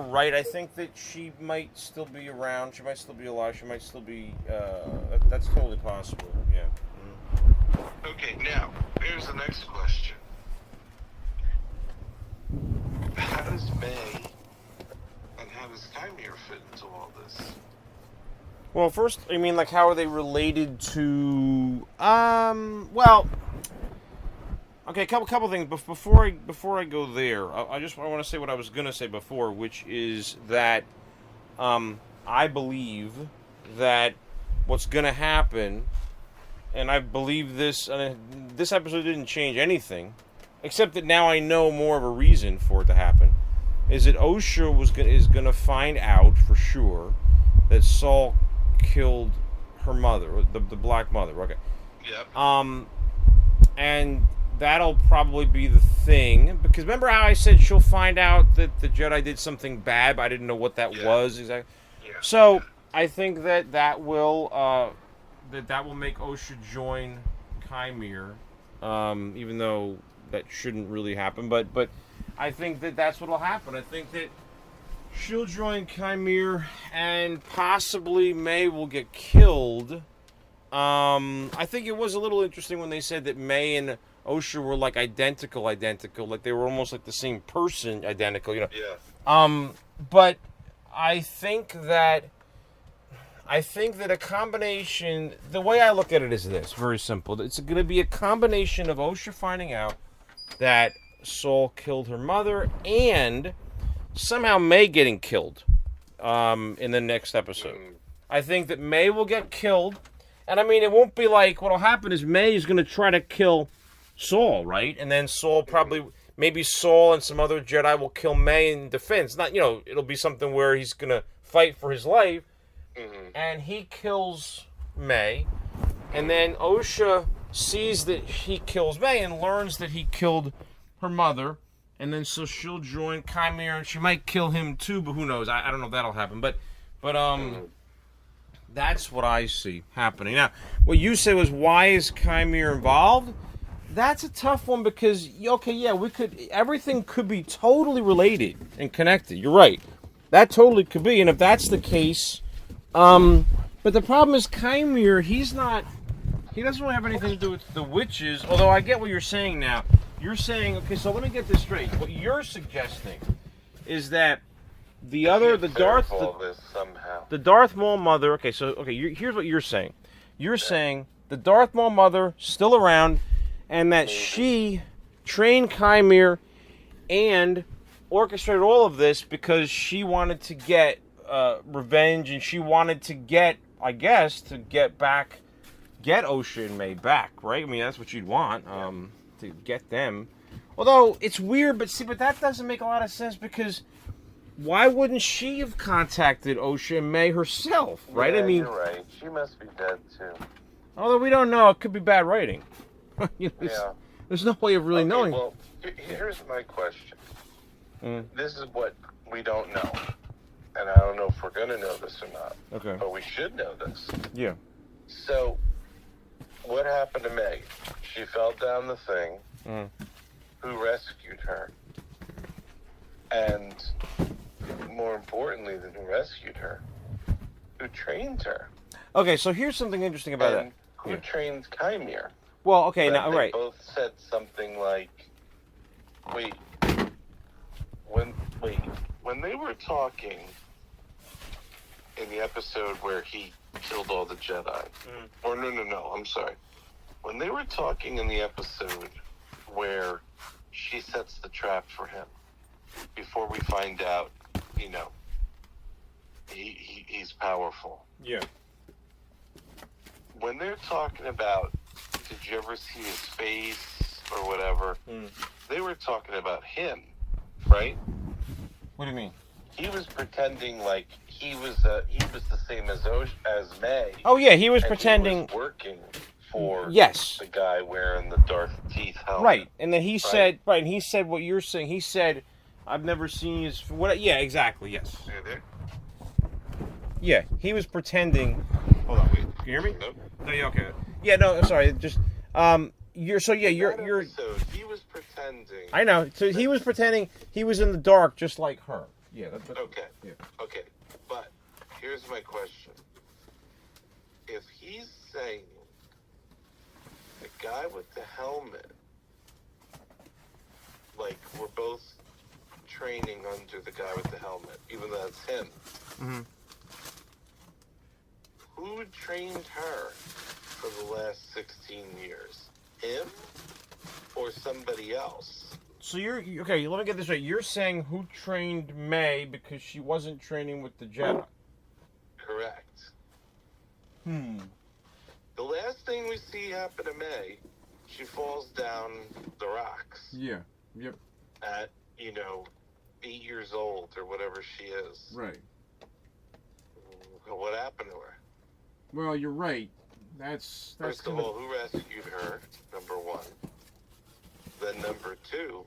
right. I think that she might still be around. She might still be alive. She might still be. That's totally possible. Yeah. Okay. Now, here's the next question. How does May and how does Chimera fit into all this? Well, first, I mean, like, how are they related to? Well, okay, a couple things. Before I go there, I want to say what I was gonna say before, which is that I believe that what's gonna happen, and I believe this. This episode didn't change anything, except that now I know more of a reason for it to happen. Is that Osha is gonna find out for sure that Saul killed her mother, the Black Mother. Okay. Yep. And that'll probably be the thing, because remember how I said she'll find out that the Jedi did something bad, but I didn't know what that was exactly. Yeah. So I think that will make Osha join Chimera, even though that shouldn't really happen. But I think that's what'll happen. I think that she'll join Chimera, and possibly May will get killed. I think it was a little interesting when they said that May and Osha were like identical, like they were almost like the same person, identical, you know. Yeah. But I think that a combination, the way I look at it is this, very simple. It's going to be a combination of Osha finding out that Saul killed her mother and somehow May getting killed in the next episode. I think that May will get killed, and I mean, it won't be like, what'll happen is May is going to try to kill Saul, right? And then Saul maybe Saul and some other Jedi will kill May in defense. Not, it'll be something where he's going to fight for his life, and he kills May, and then Osha sees that he kills May and learns that he killed her mother, and then so she'll join Chimera, and she might kill him too, but who knows? I don't know if that'll happen, but that's what I see happening. Now, what you said was, why is Chimera involved? That's a tough one, because everything could be totally related and connected. You're right. That totally could be, and if that's the case, but the problem is Chimera, he doesn't really have anything to do with the witches, although I get what you're saying now. You're saying, okay, so let me get this straight. What you're suggesting is that the Darth Maul mother. Here's what you're saying. You're saying the Darth Maul mother still around, and that she trained Chimera and orchestrated all of this because she wanted to get revenge, and she wanted to get Osha and May back, right? I mean, that's what you'd want, to get them. Although, it's weird, but that doesn't make a lot of sense, because why wouldn't she have contacted OSHA and May herself, right? Yeah, I mean, you're right. She must be dead too. although we don't know, it could be bad writing. Yeah. There's no way of really knowing. Well, here's my question. This is what we don't know. And I don't know if we're going to know this or not. Okay. But we should know this. Yeah. So, what happened to Meg? She fell down the thing. Who rescued her? And more importantly than who rescued her, who trained her? Okay, so here's something interesting about and it. Who trained Kymir? Well, okay, now, they right. both said something like, when they were talking in the episode where he killed all the Jedi, or no, I'm sorry. When they were talking in the episode where she sets the trap for him, before we find out, he's powerful. Yeah. When they're talking about, did you ever see his face or whatever? They were talking about him, right? What do you mean? He was pretending like he was the same as May. Oh yeah, he was and pretending. He was working for the guy wearing the Darth Teeth helmet. Right, and then he said, right, and he said what you're saying. He said, "I've never seen his what." Yeah, exactly. Yes. Are you there? Yeah, he was pretending. Hold on, wait. Can you hear me? Nope. No, you okay? Yeah, no, sorry. Just you're Episode, he was pretending. I know. So he was pretending he was in the dark, just like her. Yeah. That's okay. Yeah. Okay. But here's my question: if he's saying the guy with the helmet, like we're both training under the guy with the helmet, even though that's him. Who trained her for the last 16 years? Him or somebody else? So you're okay. Let me get this right. You're saying who trained May because she wasn't training with the Jedi? Correct. The last thing we see happen to May, she falls down the rocks. Yeah. Yep. At 8 years old or whatever she is. Right. What happened to her? Well, you're right. That's First of all, who rescued her? Number one. Then number two,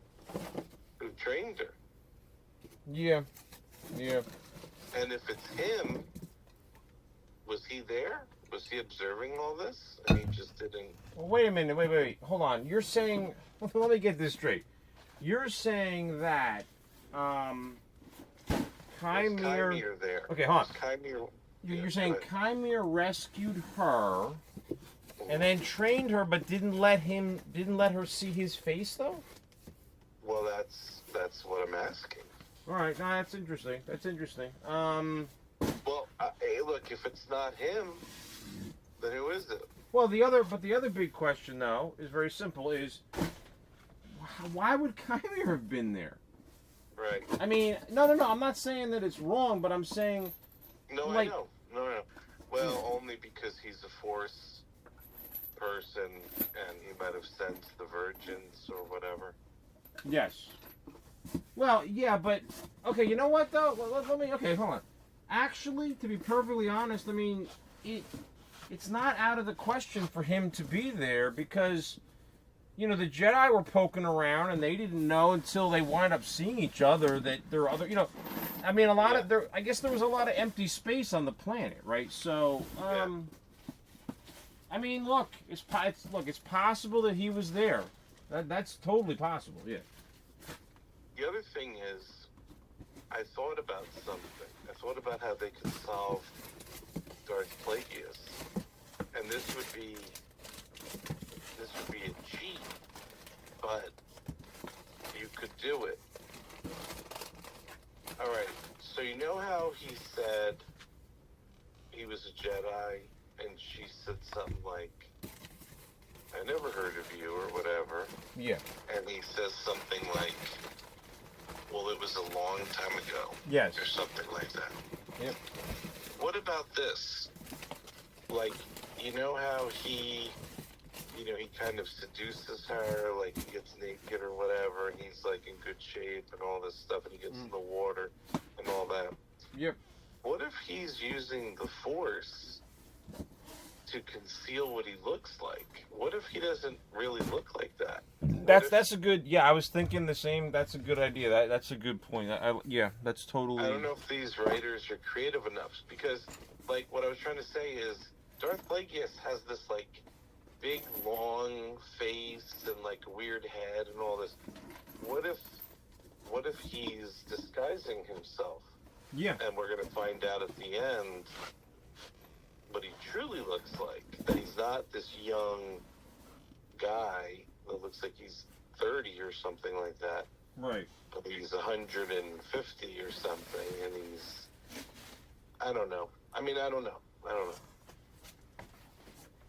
who trained her? Yeah. Yeah. And if it's him, was he there? Was he observing all this? And he just didn't... Well, wait a minute. Wait. Hold on. You're saying... Let me get this straight. You're saying that... Kymir there. Okay, hold on. Kymir... You're saying Kymir rescued her and then trained her, but didn't let her see his face, though? Well, that's what I'm asking. All right, no, that's interesting. Well, hey, look, if it's not him, then who is it? Well, the other big question, though, is very simple: is why would Kymir have been there? Right. I mean, no. I'm not saying that it's wrong, but I'm saying. No, like, I know. No. Well, only because he's a Force person, and he might have sensed the virgins or whatever. Yes. Well, yeah, but okay. You know what though? Let me. Okay, hold on. Actually, to be perfectly honest, I mean, it's not out of the question for him to be there because, the Jedi were poking around and they didn't know until they wind up seeing each other that there are other. I mean, I guess there was a lot of empty space on the planet, right? So, I mean, look, it's possible that he was there. That's totally possible. Yeah. The other thing is, I thought about something. I thought about how they could solve Darth Plagueis, and this would be a cheat, but you could do it. All right. So you know how he said he was a Jedi, and she said something like, "I never heard of you," or whatever. Yeah. And he says something like, "Well, it was a long time ago." Yes. Or something like that. Yep. What about this? Like, you know how he kind of seduces her, like he gets naked or whatever, and he's like in good shape and all this stuff, and he gets in the water, and and all that. Yep. What if he's using the Force to conceal what he looks like? What if he doesn't really look like that? That's a good. Yeah, I was thinking the same. That's a good idea. That's a good point. Yeah, that's totally. I don't know if these writers are creative enough, because, like, what I was trying to say is Darth Plagueis has this, like, big long face and, like, a weird head and all this. What if he's disguising himself? Yeah. And we're going to find out at the end what he truly looks like. That he's not this young guy that looks like he's 30 or something like that. Right. But he's 150 or something, and he's... I don't know. I don't know.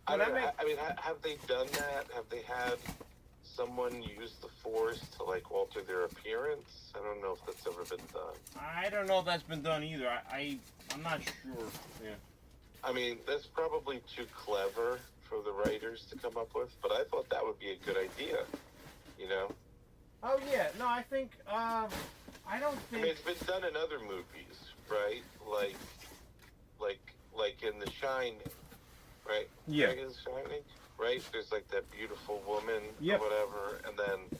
Have they done that? Have they had someone use the Force to, like, alter their appearance? I don't know if that's ever been done. I don't know if that's been done either. I'm not sure. Yeah. That's probably too clever for the writers to come up with, but I thought that would be a good idea, Oh, yeah. No, I think, I don't think... it's been done in other movies, right? Like in The Shining, right? Yeah. Right, in The Shining, right? There's, like, that beautiful woman Yep. or whatever, and then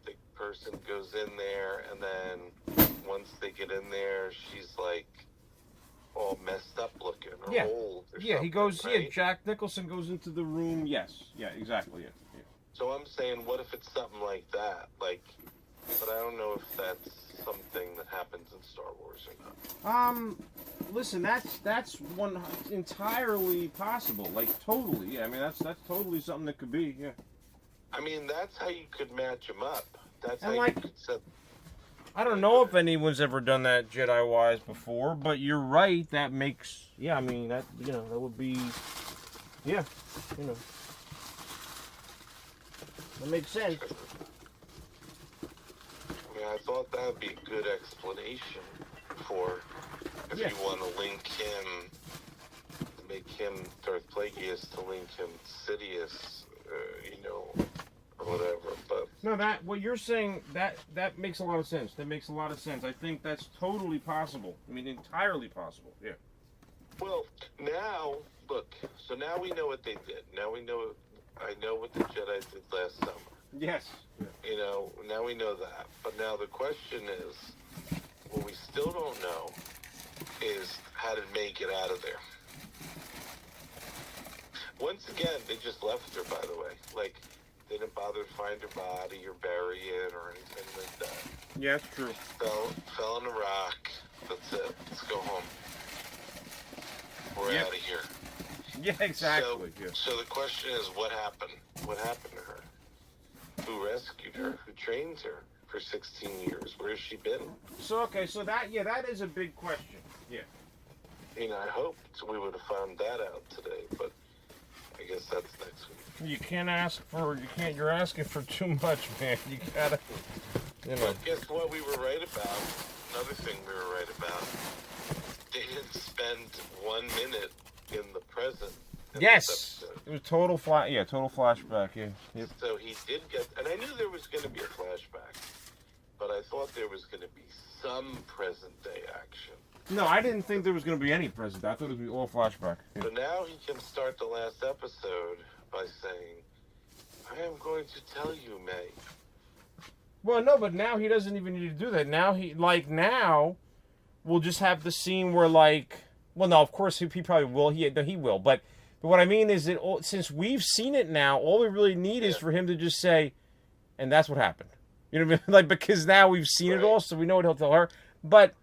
the person goes in there, and then once they get in there, she's, like, all messed up looking or old or Yeah, he goes, right? Jack Nicholson goes into the room, yes. Yeah, exactly, yeah. So I'm saying, what if it's something like that? Like, but I don't know if that's something that happens in Star Wars or not. Listen, that's one entirely possible. Like, totally, yeah. That's totally something that could be, yeah. That's how you could match them up. That's And, how like, you could set... I don't know if anyone's ever done that Jedi-wise before, but you're right. That makes, that would be, that makes sense. I thought that would be a good explanation for if you want to link him, make him Darth Plagueis, to link him Sidious, or whatever. But no, what you're saying, that makes a lot of sense. That makes a lot of sense. I think that's totally possible. Entirely possible. Yeah. Well, now look. So now we know what they did. Now we know. I know what the Jedi did last summer. Yes. Now we know that. But now the question is, what we still don't know is how did May get out of there. Once again, they just left her, by the way. Like, they didn't bother to find her body or bury it or anything like that. Yeah, that's true. Fell on a rock. That's it. Let's go home. We're out of here. Yeah, exactly. So the question is, what happened? What happened to her? Who rescued her? Who trained her for 16 years? Where has she been? So that is a big question. Yeah. I hoped we would have found that out today, but I guess that's next week. You're asking for too much, man. You gotta, But guess what we were right about? Another thing we were right about. They didn't spend 1 minute in the present. Yes. It was total flashback, yeah. Yep. So he did get, and I knew there was going to be a flashback, but I thought there was going to be some present day action. No, I didn't think there was going to be any present. I thought it would be all flashback. Yeah. So now he can start the last episode by saying, I am going to tell you, May. Well, no, but now he doesn't even need to do that. Now we'll just have the scene where, well, no, of course he probably will. He will. But what I mean is that since we've seen it now, all we really need is for him to just say, and that's what happened. You know what I mean? Because now we've seen it all, so we know what he'll tell her. But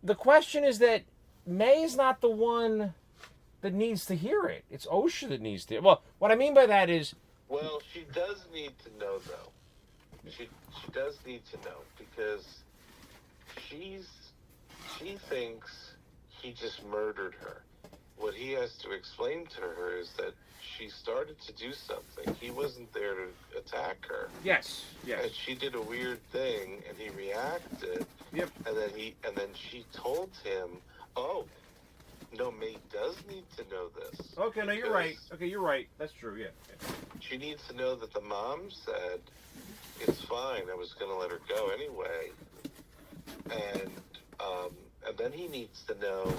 the question is that May is not the one that needs to hear it. It's Osha that needs to. Well, what I mean by that is... Well, she does need to know, though. She does need to know, because she thinks he just murdered her. What he has to explain to her is that she started to do something. He wasn't there to attack her. Yes. And she did a weird thing, and he reacted. Yep. And then she told him, "Oh, no, May does need to know this." Okay, no, you're right. Okay, you're right. That's true. Yeah. She needs to know that the mom said, "It's fine. I was going to let her go anyway." And And then he needs to know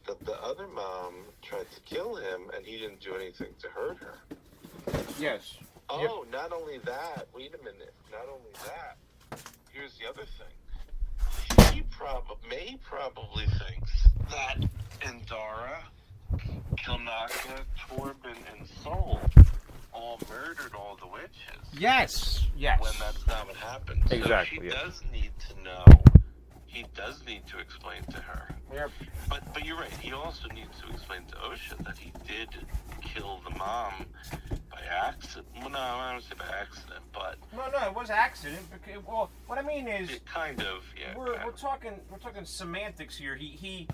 that the other mom tried to kill him, and he didn't do anything to hurt her. Yes. Oh, Yep. not only that. Wait a minute. Not only that. Here's the other thing. May probably thinks that Indara, Kilnaka, Torben, and Sol all murdered all the witches. Yes. Yes. When that's not what happened. Exactly. So she does need to know. He does need to explain to her. Yep. But you're right. He also needs to explain to Osha that he did kill the mom by accident. Well, no, I don't say by accident, but No, it was accident. Because, well, what I mean is, kind of, yeah. we're talking semantics here. He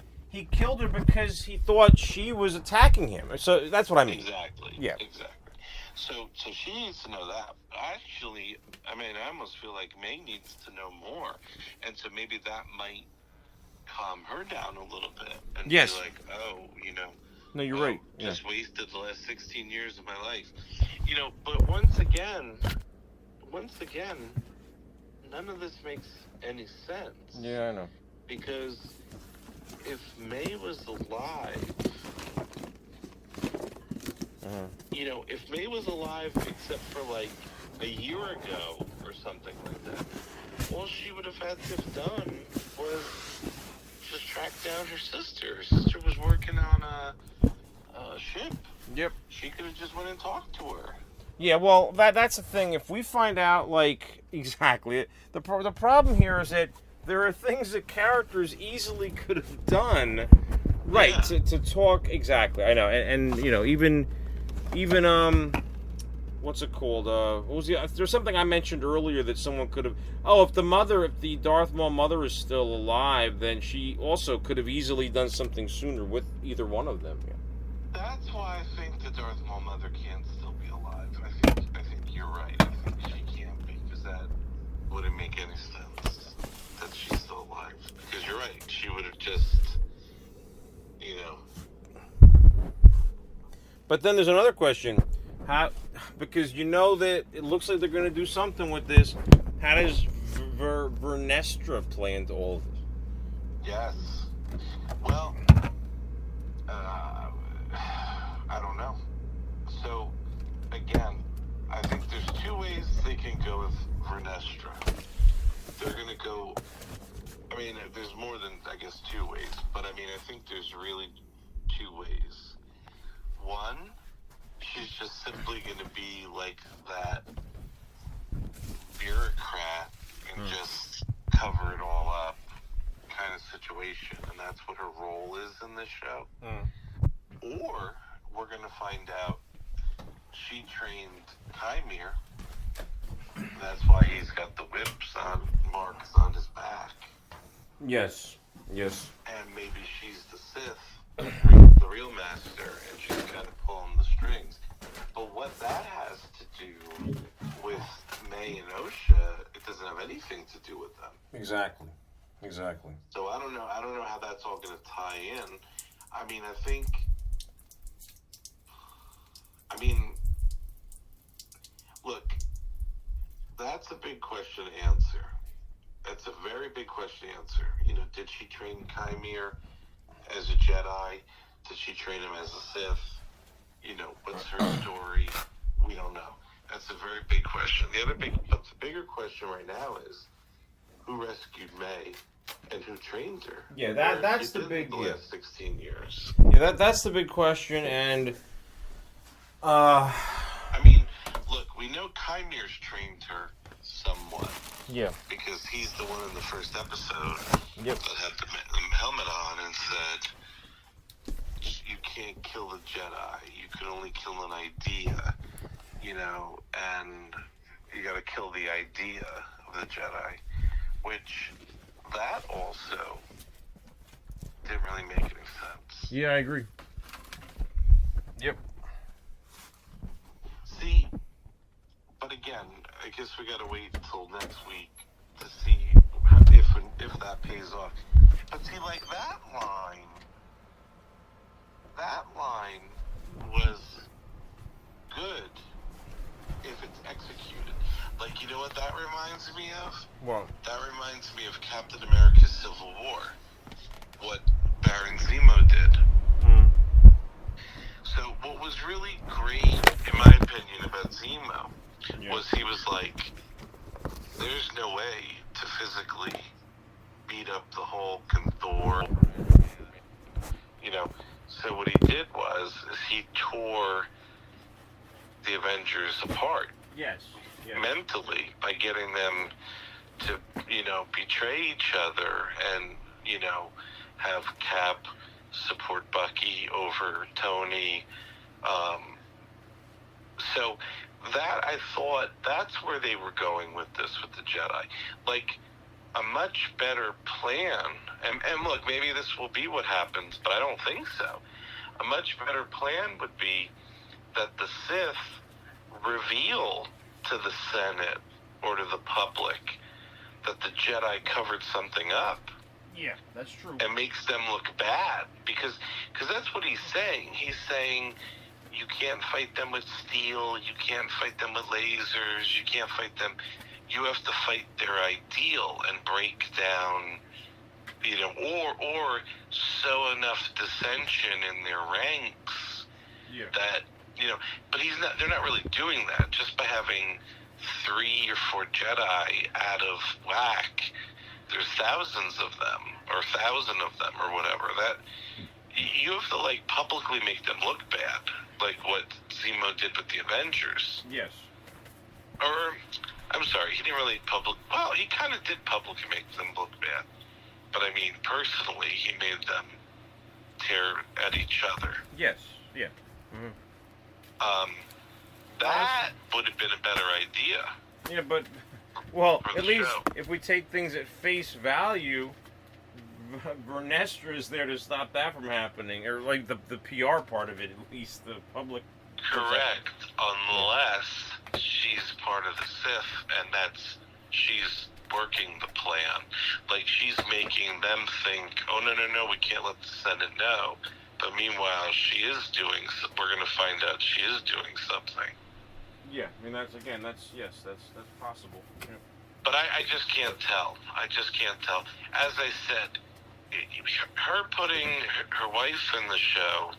killed her because he thought she was attacking him. So that's what I mean. Exactly. Yeah. Exactly. So she needs to know that. Actually, I almost feel like May needs to know more, and so maybe that might calm her down a little bit and yes. be like, oh, No, you're right. Just wasted the last 16 years of my life, But once again, none of this makes any sense. Yeah, I know. Because if May was alive. If May was alive except for like a year ago or something like that, all she would have had to have done was just track down her sister. Her sister was working on a ship. Yep. She could have just went and talked to her. Yeah, well, that's the thing. If we find out, exactly, the problem here is that there are things that characters easily could have done, right, yeah. to talk, exactly, I know, and even what's it called? What was there's something I mentioned earlier that someone could have. Oh, if the Darth Maul mother is still alive, then she also could have easily done something sooner with either one of them. Yeah. That's why I think the Darth Maul mother can still be alive. I think you're right. I think she can't be, because that wouldn't make any sense that she's still alive. Because you're right. She would have just, But then there's another question. How, because that it looks like they're going to do something with this. How does Vernestra play into all of this? Yes. Well, I don't know. So, again, I think there's two ways they can go with Vernestra. They're going to go... there's more than, I guess, two ways. But, I think there's really two ways. One, she's just simply going to be like that bureaucrat and just cover it all up kind of situation. And that's what her role is in this show. Or we're going to find out she trained Kymir. That's why he's got the marks on his back. Yes. And maybe she's the Sith, the real master, and she's kind of pulling the strings. But what that has to do with May and Osha, it doesn't have anything to do with them. Exactly. So I don't know how that's all going to tie in. Look, that's a big question to answer. That's a very big question to answer. Did she train Kymir as a Jedi? Did she train him as a Sith? What's her story? We don't know. That's a very big question. But the bigger question right now is, who rescued May and who trained her? Yeah, that's the big deal. The last 16 years. Yeah, that's the big question, and look, we know Kymir's trained her somewhat. Yeah. Because he's the one in the first episode that had the helmet on and said, you can't kill the Jedi. You can only kill an idea, and you gotta kill the idea of the Jedi, which that also didn't really make any sense. Yeah, I agree. Yep. See, but again, I guess we gotta wait until next week to see if that pays off. But see, that line was good if it's executed. You know what that reminds me of? Well, that reminds me of Captain America's Civil War. what Baron Zemo did. Mm. So what was really great, in my opinion, about Zemo was he was like, there's no way to physically beat up the Hulk and Thor. You know, so what he did was is he tore the Avengers apart. Yes. Mentally, by getting them to, betray each other and, have Cap support Bucky over Tony. So that, I thought, that's where they were going with this, with the Jedi. Like, a much better plan, and look, maybe this will be what happens, but I don't think so. A much better plan would be that the Sith reveal to the Senate or to the public that the Jedi covered something up. Yeah, that's true. And makes them look bad, because that's what he's saying. He's saying you can't fight them with steel, you can't fight them with lasers, you can't fight them. You have to fight their ideal and break down, or sow enough dissension in their ranks that, but they're not really doing that. Just by having 3 or 4 Jedi out of whack, there's thousands of them, or 1,000 of them, or whatever. That you have to, like, publicly make them look bad, like what Zemo did with the Avengers. Yes. Or, I'm sorry, he didn't really well, he kind of did publicly make them look bad. But I mean, personally, he made them tear at each other. Yes, yeah. Mm-hmm. That would have been a better idea. Yeah, but, well, at least show. If we take things at face value, Vernestra is there to stop that from happening, or like the PR part of it, at least the public. Correct, unless she's part of the Sith, and she's working the plan. Like, she's making them think, oh, no, we can't let the Senate know. But meanwhile, we're going to find out she is doing something. Yeah, I mean, that's possible. Yeah. But I just can't tell. As I said, her putting her wife in the show,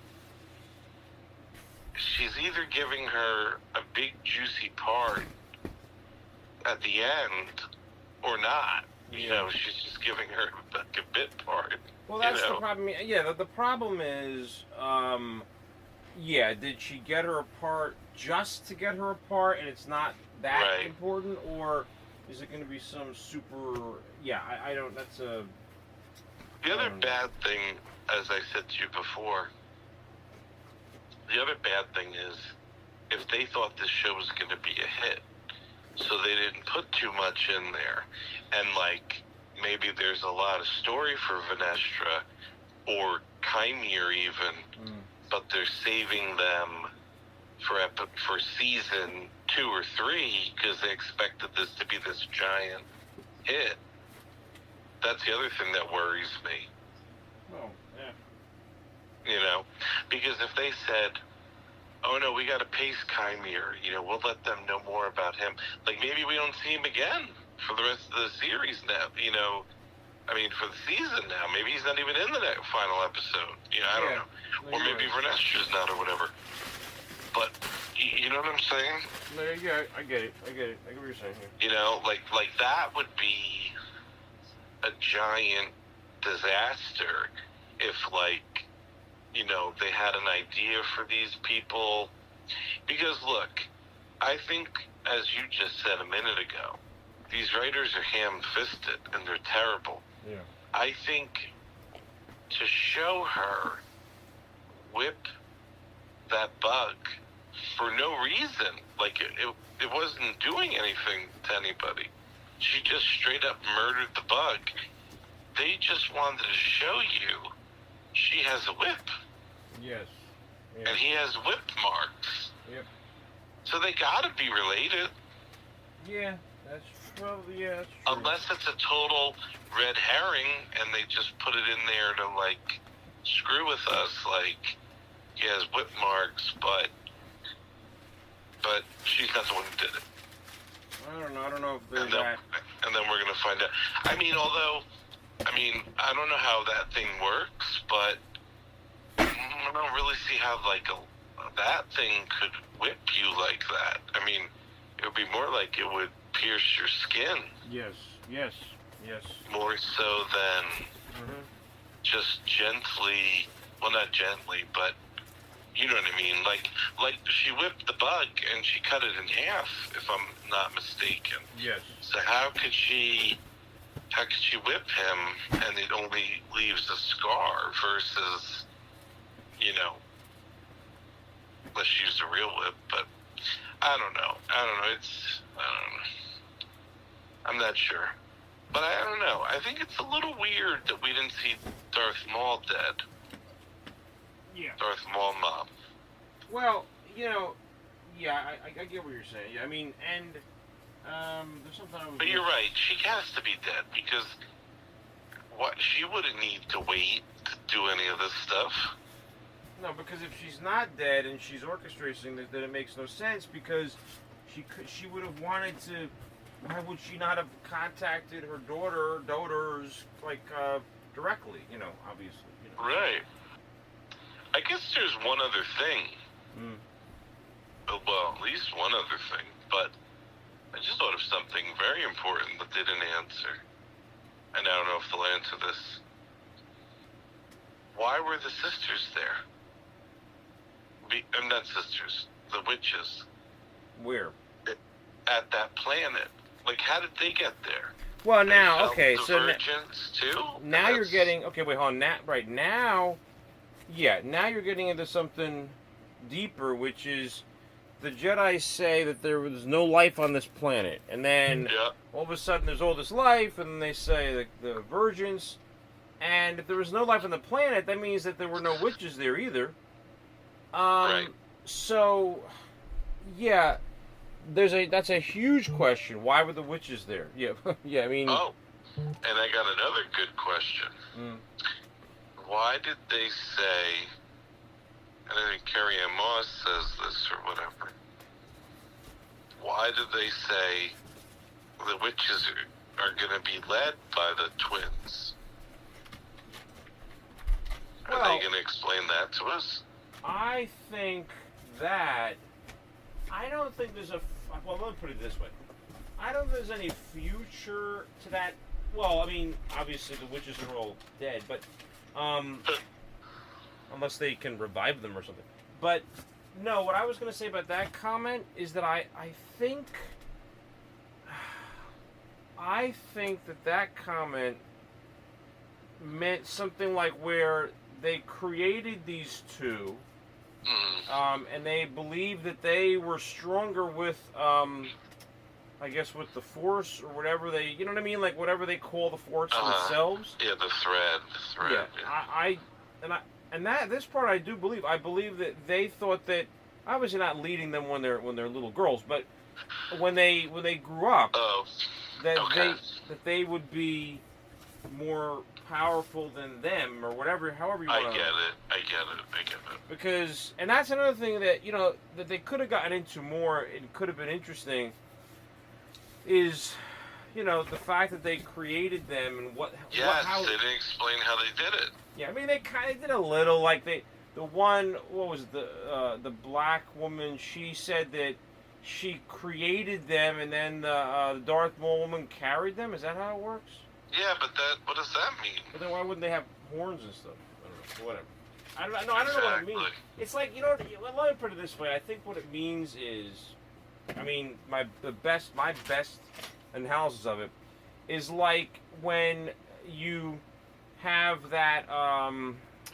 she's either giving her a big juicy part at the end or not. She's just giving her like a bit part. Well, that's the problem. Yeah, the problem is, did she get her apart just to get her apart, and it's not that important, or is it going to be some super? Yeah, I don't. That's a. The other bad thing, as I said to you before, the other bad thing is, if they thought this show was going to be a hit, so they didn't put too much in there, and like maybe there's a lot of story for Vernestra or Chimere even, but they're saving them for season 2 or 3 because they expected this to be this giant hit. That's the other thing that worries me. Oh, yeah. Because if they said, oh no, we got to pace Chimere, we'll let them know more about him. Like, maybe we don't see him again for the rest of the series now, for the season now. Maybe he's not even in the final episode. I don't know. Or maybe Vernestra's not, or whatever. But, you know what I'm saying? No, yeah, I get it. I get what you're saying here. Like that would be a giant disaster if, like, they had an idea for these people. Because, look, I think, as you just said a minute ago, these writers are ham-fisted, and they're terrible. Yeah. I think to show her whip that bug for no reason, like, it wasn't doing anything to anybody. She just straight up murdered the bug. They just wanted to show you she has a whip. Yes. Yeah. And he has whip marks. Yep. So they gotta be related. Yeah, that's true. Unless it's a total red herring and they just put it in there to, like, screw with us, like, he has whip marks, but she's not the one who did it. I don't know if there's and then we're going to find out. I mean, although I mean, I don't know how that thing works, but I don't really see how that thing could whip you like that. I mean, it would be more like it would pierce your skin. Yes, yes, yes. More so than just gently. Well, not gently, but you know what I mean. Like she whipped the bug and she cut it in half, if I'm not mistaken. Yes. So how could she whip him and it only leaves a scar versus, let's use a real whip, but I don't know. I'm not sure. But I don't know. I think it's a little weird that we didn't see Darth Maul dead. Yeah. Darth Maul mom. Well, yeah, I get what you're saying. Yeah, I mean, and there's something I was. But you're right. She has to be dead because she wouldn't need to wait to do any of this stuff. No, because if she's not dead and she's orchestrating this, then it makes no sense because she would have wanted to. Why would she not have contacted her daughters, directly? Obviously. Right. I guess there's one other thing. Well, at least one other thing. But I just thought of something very important that they didn't answer. And I don't know if they'll answer this. Why were the sisters there? I'm not sisters. The witches. Where? At that planet. Like, how did they get there? Well, now, okay, so virgins too? Now you're getting okay. Wait, hold on. Now you're getting into something deeper, which is the Jedi say that there was no life on this planet, and then all of a sudden there's all this life, and they say the virgins, and if there was no life on the planet, that means that there were no witches there either. Right. So, yeah. That's a huge question. Why were the witches there? Yeah, yeah. I mean. Oh, and I got another good question. Why did they say? And I think Carrie Ann Moss says this or whatever. Why did they say the witches are going to be led by the twins? Are they going to explain that to us? I think that. I don't think there's a. Well, let me put it this way. I don't think there's any future to that. Well, I mean, obviously the witches are all dead, but unless they can revive them or something. But no, what I was going to say about that comment is that I think that comment meant something like where they created these two. And they believed that they were stronger with, I guess, with the Force or whatever they, you know what I mean, like whatever they call the Force themselves. Yeah, the thread. Yeah, and this part I do believe. I believe that they thought that, obviously not leading them when they're little girls, but when they grew up, that they would be more powerful than them or whatever, however you want to. I get it. Because, and that's another thing that, that they could have gotten into more, it could have been interesting, is, the fact that they created them and how they didn't explain how they did it. Yeah, I mean, they kind of did a little, like the one, what was it, the black woman, she said that she created them and then the Darth Maul woman carried them. Is that how it works? Yeah, but what does that mean? But then why wouldn't they have horns and stuff? I don't know. Whatever. I don't know what it means. It's like, let me put it this way. I think what it means is, I mean, my best analysis of it is like when you have that,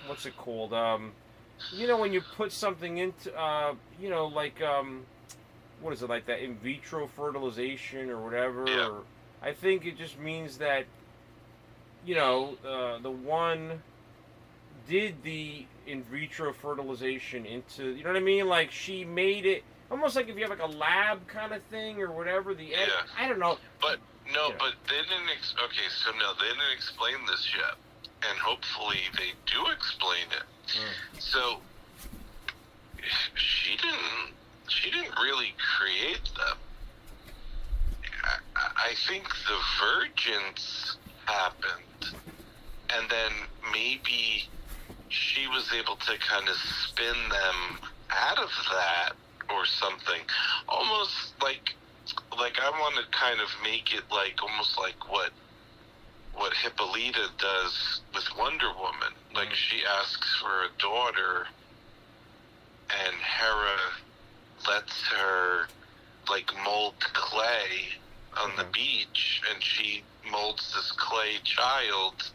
what's it called? When you put something into, what is it, like that in vitro fertilization or whatever? Yeah. Or, I think it just means that, the one did the in vitro fertilization into, you know what I mean? Like she made it almost like if you have like a lab kind of thing or whatever. I don't know. But no, but they didn't. They didn't explain this yet, and hopefully they do explain it. So she didn't really create them. I think the virgins happened, and then maybe she was able to kind of spin them out of that or something. Almost like I want to kind of make it like almost like what Hippolyta does with Wonder Woman. Like she asks for a daughter, and Hera lets her like mold clay on the beach, and she molds this clay child,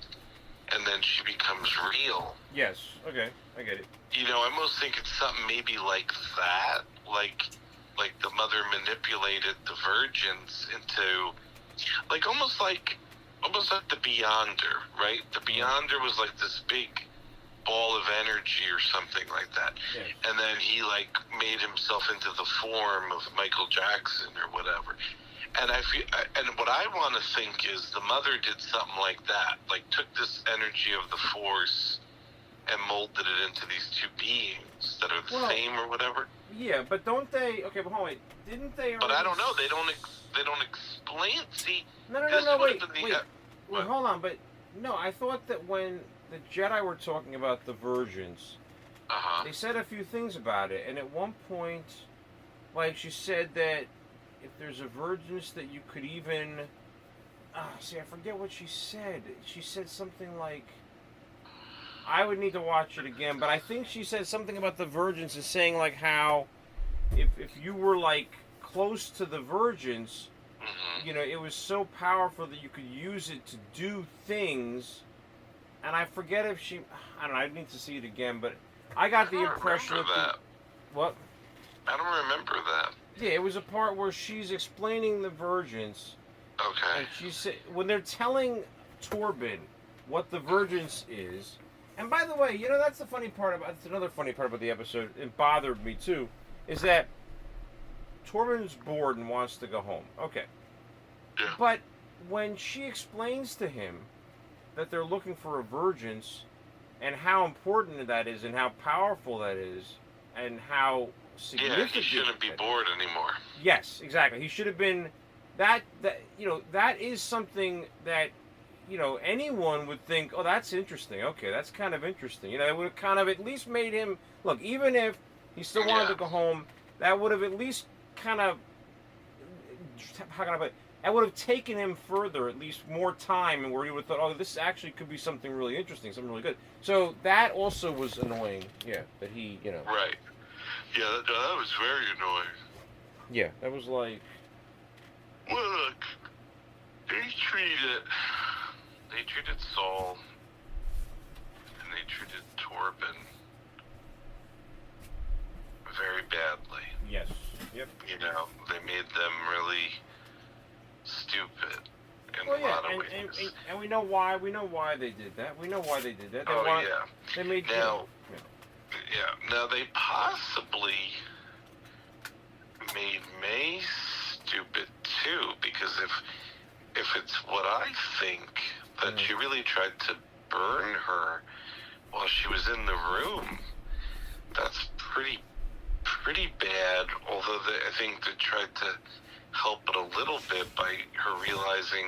and then she becomes real. Yes. Okay. I get it. You know, I almost think it's something maybe like that, like the mother manipulated the virgins into, like almost like the Beyonder, right? The Beyonder was like this big ball of energy or something like that, and then he like made himself into the form of Michael Jackson or whatever. And I feel, and what I want to think is the mother did something like that, like took this energy of the Force and molded it into these two beings that are the same or whatever. Yeah, but don't they? Okay, but hold on, wait. Didn't they? But I don't know. They don't explain. See, No, wait. Wait, hold on. But no, I thought that when the Jedi were talking about the virgins, they said a few things about it, and at one point, like she said that if there's a virgins that you could even, see, I forget what she said. She said something like, I would need to watch it again, but I think she said something about the virgins and saying like how if you were like close to the virgins, you know, it was so powerful that you could use it to do things. And I forget if she, I don't know, I need to see it again, but I got the impression that. What? I don't remember that. Yeah, it was a part where she's explaining the virgins. Okay. And she said, when they're telling Torben what the virgins is, and by the way, you know, that's the funny part about, that's another funny part about the episode, it bothered me too, is that Torben's bored and wants to go home. Okay. Yeah. But when she explains to him that they're looking for a virgins and how important that is and how powerful that is and how significant. Yeah, he shouldn't be bored anymore. Yes, exactly. He should have been that you know, that is something that, you know, anyone would think, oh, that's interesting. Okay, that's kind of interesting. You know, it would have kind of at least made him look, even if he still wanted to go home, that would have at least kind of, how can I put it? That would have taken him further, at least more time, and where he would have thought, oh, this actually could be something really interesting, something really good. So that also was annoying, yeah, that he, you know. Right. Yeah, that was very annoying. Yeah, that was like... Well, look, they treated Saul, and they treated Torben very badly. Yes. Yep. You know, they made them really stupid in a lot of ways. And we know why. We know why they did that. We know why they did that. They made now. Yeah. Now they possibly made May stupid too, because if it's what I think, that she really tried to burn her while she was in the room, that's pretty bad. Although I think they tried to help it a little bit by her realizing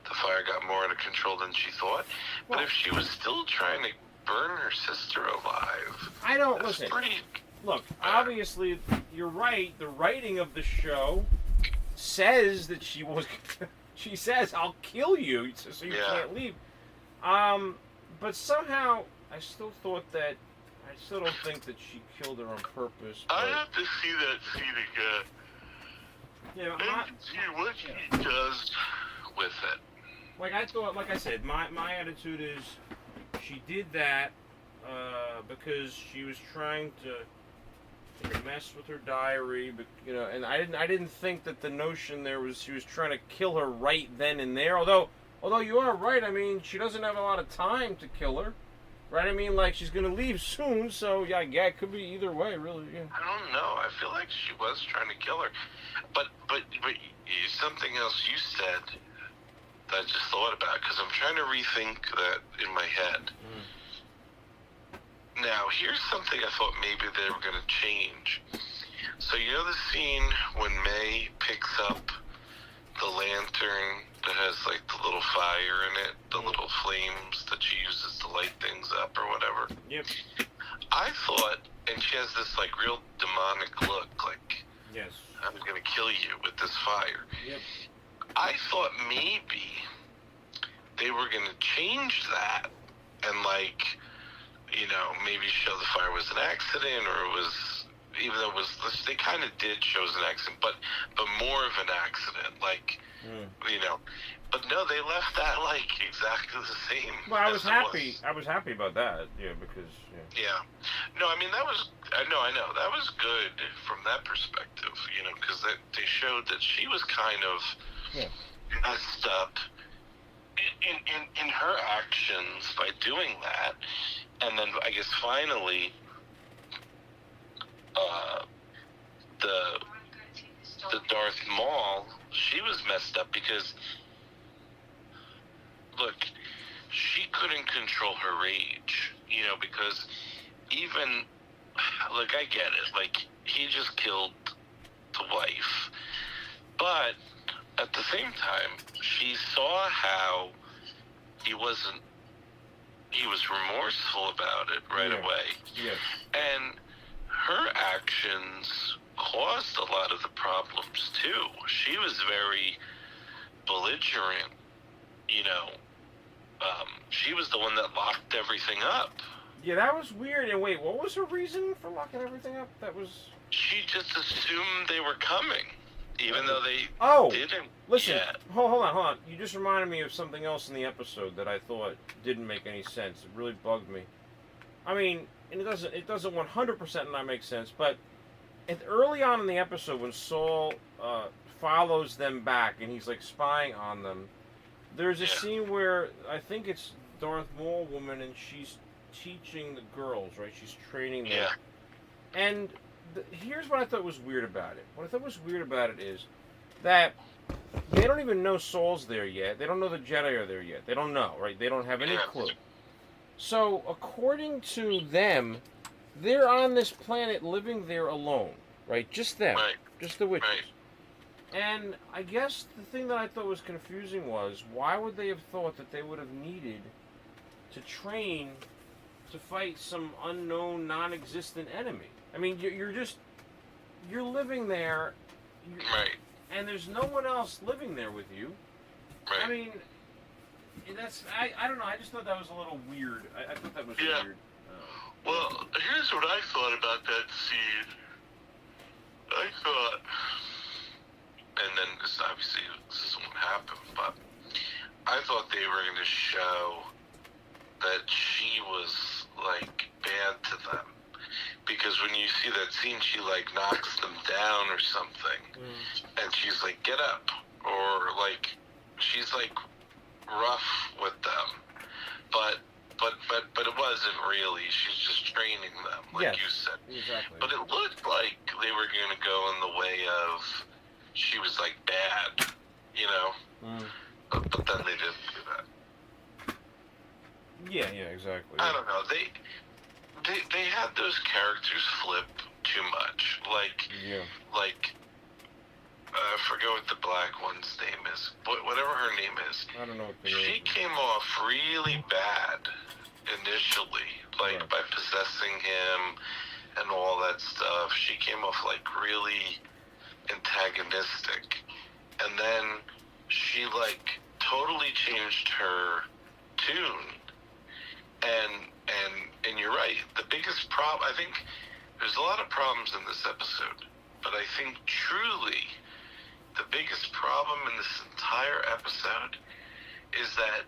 the fire got more out of control than she thought. But if she was still trying to burn her sister alive, I don't listen. Look, obviously, you're right. The writing of the show says that she was. She says, "I'll kill you," so you can't leave. But somehow, I still thought that. I still don't think that she killed her on purpose. But... I have to see that scene again. Yeah, and see what she does with it. Like I thought, like I said, my attitude is, she did that because she was trying to mess with her diary, but you know, and I didn't think that the notion there was she was trying to kill her right then and there. Although you are right. I mean, she doesn't have a lot of time to kill her, right? I mean, like she's gonna leave soon, so yeah, it could be either way, really. Yeah. I don't know. I feel like she was trying to kill her, but something else you said that I just thought about, because I'm trying to rethink that in my head. Now, here's something I thought maybe they were going to change. So you know the scene when May picks up the lantern that has like the little fire in it, the little flames that she uses to light things up or whatever. Yep. I thought, and she has this like real demonic look, like, yes, I'm gonna kill you with this fire. Yep. I thought maybe they were gonna change that and like, you know, maybe show the fire was an accident, or it was, even though it was, they kind of did show it was an accident, but more of an accident, like, you know. But no, they left that like exactly the same. Well, I was happy. I was happy about that. Yeah, because. Yeah. No, I mean that was. I know that was good from that perspective. You know, because they showed that she was kind of messed up in her actions by doing that, and then I guess finally, the Darth Maul, she was messed up because. Look, she couldn't control her rage, you know, because even, look, I get it, like, he just killed the wife, but at the same time, she saw how he was remorseful about it right away, and her actions caused a lot of the problems, too. She was very belligerent, you know. She was the one that locked everything up. Yeah, that was weird. And wait, what was her reason for locking everything up? That was... She just assumed they were coming, even though they didn't. Listen, yet. hold on. You just reminded me of something else in the episode that I thought didn't make any sense. It really bugged me. I mean, and it doesn't 100% not make sense, but early on in the episode when Saul follows them back and he's like spying on them, there's a scene where I think it's Darth Maul woman and she's teaching the girls, right? She's training them. Yeah. And here's what I thought was weird about it. What I thought was weird about it is that they don't even know Saul's there yet. They don't know the Jedi are there yet. They don't know, right? They don't have any clue. So, according to them, they're on this planet living there alone, right? Just them. Right. Just the witches. Right. And I guess the thing that I thought was confusing was, why would they have thought that they would have needed to train to fight some unknown, non-existent enemy? I mean, you're living there, Right. and there's no one else living there with you. Right. I mean, I don't know, I just thought that was a little weird. I thought that was weird. Well, here's what I thought about that scene. I thought... And then this obviously this won't happen, but I thought they were going to show that she was like bad to them, because when you see that scene, she like knocks them down or something, and she's like, "Get up," or like she's like rough with them, but it wasn't really. She's just training them, like you said. Exactly. But it looked like they were going to go in the way of. She was like bad, you know, but then they didn't do that. Yeah, exactly. I don't know. They had those characters flip too much. Like, I forget what the black one's name is. Whatever her name is. I don't know what the She came off really bad initially, like by possessing him and all that stuff. She came off like really antagonistic, and then she like totally changed her tune, and you're right, the biggest problem, I think there's a lot of problems in this episode, but I think truly the biggest problem in this entire episode is that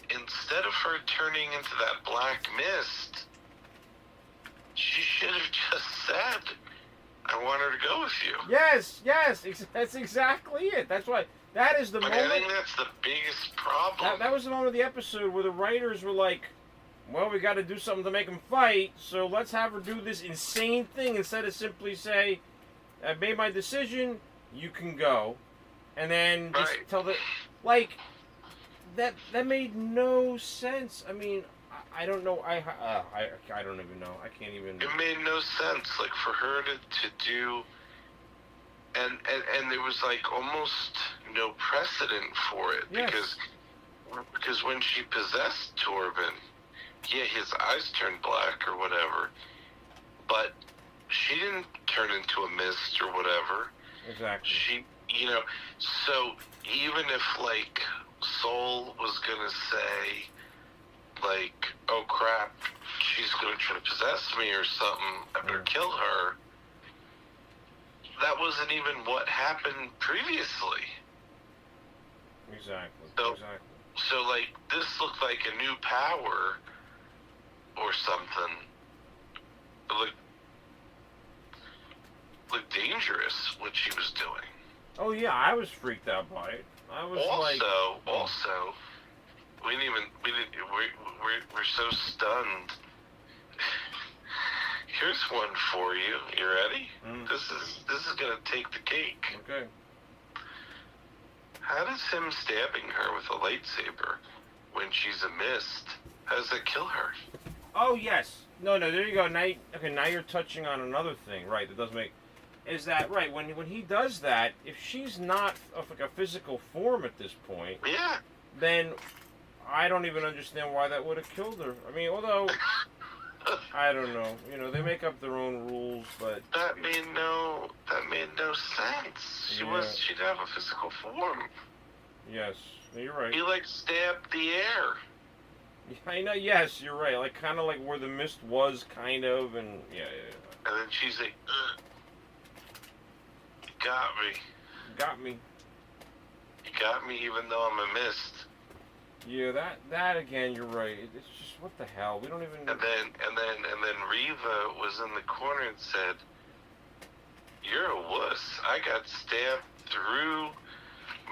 instead of her turning into that black mist, she should have just said, I want her to go with you. Yes, that's exactly it. That's why. That is the moment. I think that's the biggest problem. That was the moment of the episode where the writers were like, well, we got to do something to make them fight, so let's have her do this insane thing instead of simply say, I've made my decision, you can go. And then just tell the... Like, that made no sense. I mean... I don't know. I don't even know. I can't even. It made no sense, like for her to do, and it was like almost no precedent for it. Yes. Because when she possessed Torben, yeah, his eyes turned black or whatever, but she didn't turn into a mist or whatever. Exactly. She, so even if, like, Soul was gonna say, like, oh crap, she's gonna try to possess me or something, I better kill her, that wasn't even what happened previously. Exactly. So, like, this looked like a new power or something. It looked dangerous, what she was doing. Oh, yeah, I was freaked out by it. I was Also, we're so stunned. Here's one for you. You ready? This is gonna take the cake. Okay. How does him stabbing her with a lightsaber when she's a mist, how does that kill her? Oh, yes. No, there you go. Now you're touching on another thing, right, that doesn't make... Is that, right, when he does that, if she's not of like a physical form at this point... Yeah. Then I don't even understand why that would have killed her. I mean, although... I don't know. They make up their own rules, but... That made no sense. She'd have a physical form. Yes, you're right. He, like, stabbed the air. I know, yes, you're right. Like, kind of like where the mist was, kind of, and yeah. And then she's like, ugh. You got me. Got me. You got me even though I'm a mist. Yeah, that again, you're right. It's just, what the hell? We don't even... And then Reva was in the corner and said, you're a wuss. I got stabbed through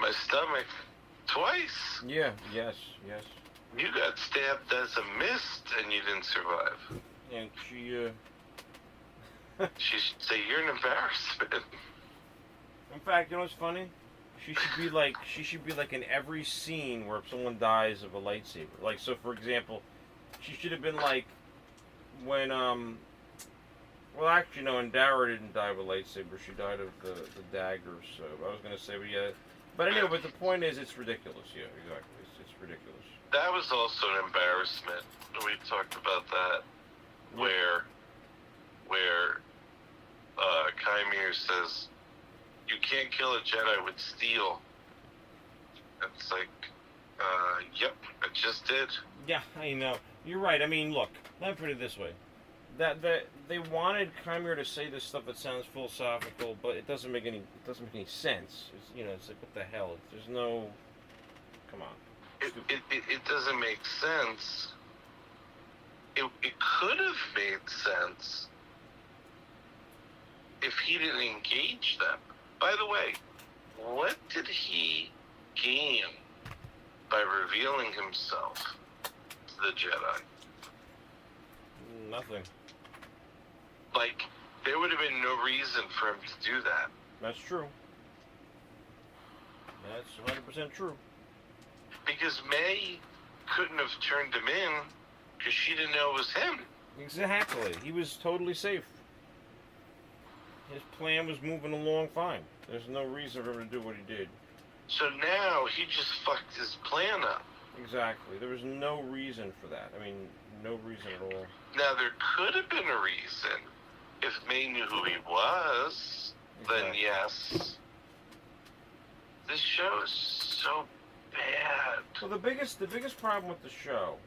my stomach twice. Yeah, yes. You got stabbed as a mist and you didn't survive. And she, She should say, you're an embarrassment. In fact, you know what's funny? She should be like in every scene where someone dies of a lightsaber. Like, so for example, she should have been like when well, actually no, and Dara didn't die of a lightsaber. She died of the daggers. So I was gonna say, but yeah. But anyway, but the point is, it's ridiculous. Yeah, exactly. It's ridiculous. That was also an embarrassment. We talked about that, where Kymir says, you can't kill a Jedi with steel. It's like, yep, I just did. Yeah, I know. You're right. I mean, look, let me put it this way. That they wanted Kymir to say this stuff that sounds philosophical, but it doesn't make any sense. It's like, what the hell? There's no... Come on. It doesn't make sense. It could have made sense if he didn't engage them. By the way, what did he gain by revealing himself to the Jedi? Nothing. Like, there would have been no reason for him to do that. That's true. That's 100% true. Because May couldn't have turned him in because she didn't know it was him. Exactly. He was totally safe. His plan was moving along fine. There's no reason for him to do what he did. So now he just fucked his plan up. Exactly. There was no reason for that. I mean, no reason at all. Now, there could have been a reason. If May knew who he was, then yes. This show is so bad. Well, the biggest problem with the show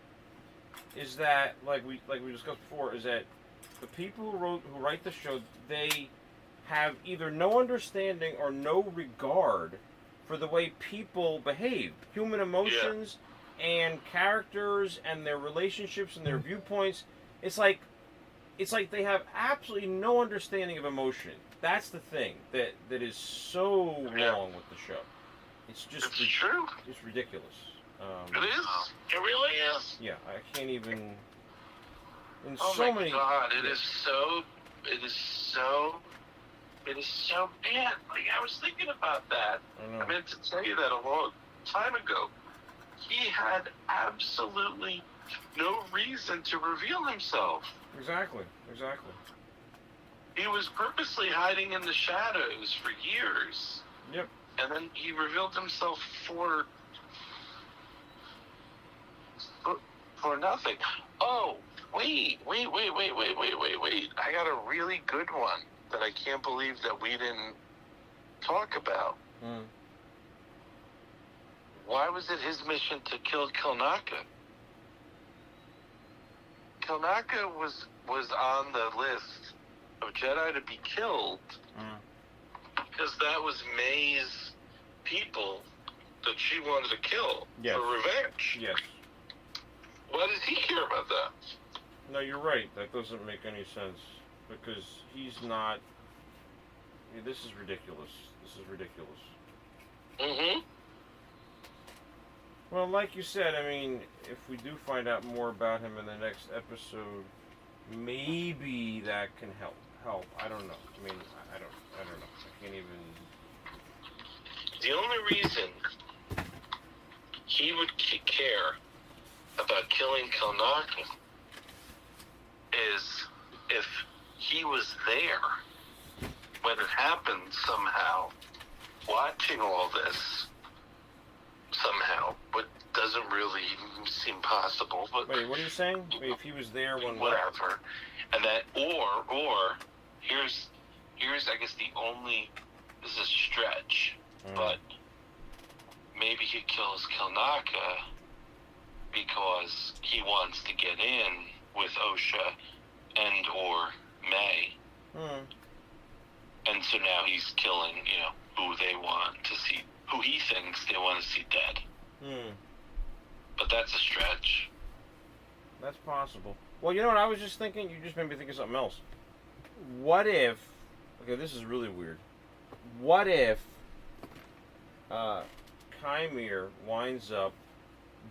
is that, like we discussed before, is that the people who write the show, they have either no understanding or no regard for the way people behave, human emotions, and characters, and their relationships and their viewpoints. It's like they have absolutely no understanding of emotion. That's the thing that is so wrong with the show. It's just true. It's ridiculous. It is. It really is. Yeah, I can't even. Oh so my many. God! It is so bad. Like, I was thinking about that. I meant to tell you that a long time ago. He had absolutely no reason to reveal himself. Exactly. He was purposely hiding in the shadows for years. Yep. and then he revealed himself for nothing. Oh, wait. I got a really good one that I can't believe that we didn't talk about. Why was it his mission to kill Kilnaka? Kilnaka was on the list of Jedi to be killed because that was May's people that she wanted to kill for revenge. Yes. Why does he care about that? No, you're right. That doesn't make any sense because he's not. This is ridiculous. Mm-hmm. Well, like you said, I mean, if we do find out more about him in the next episode, maybe that can help. I don't know. I mean, I don't know. I can't even. The only reason he would care about killing Kilnaka is if he was there when it happened somehow, watching all this somehow, but doesn't really seem possible. But wait, what are you saying? Wait, if he was there when whatever, and that or here's I guess the only, this is a stretch, but maybe he kills Kilnaka because he wants to get in with Osha and or May. And so now he's killing, who they want to see, who he thinks they want to see dead. But that's a stretch. That's possible. Well, you know what I was just thinking? You just made me think of something else. What if... Okay, this is really weird. What if Kymir winds up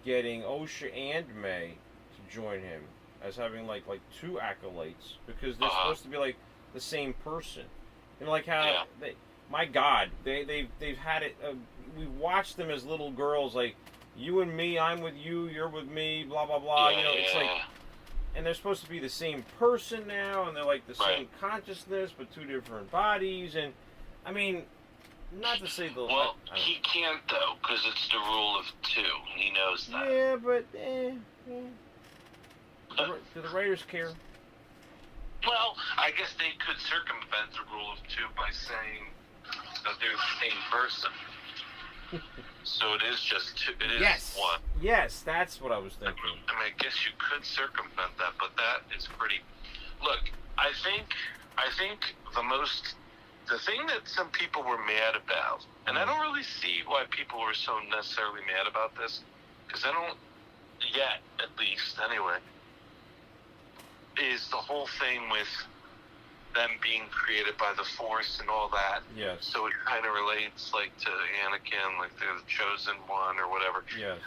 getting Osha and May to join him as having like two acolytes because they're supposed to be like the same person. Like how they, my God, they've had it. We watched them as little girls, like you and me, I'm with you, you're with me, blah blah blah. It's like, and they're supposed to be the same person now, and they're like the same consciousness but two different bodies. And I mean, not to say the he can't though because it's the rule of two, and he knows that. Yeah, but do the writers care? Well, I guess they could circumvent the rule of two by saying that they're the same person. So it is just two. It is one. Yes, that's what I was thinking. I mean, I guess you could circumvent that, but that is pretty. Look, I think the thing that some people were mad about, and I don't really see why people were so necessarily mad about this, because I don't yet, at least anyway, is the whole thing with them being created by the Force and all that. Yes. So it kind of relates like to Anakin, like they're the chosen one or whatever. Yes.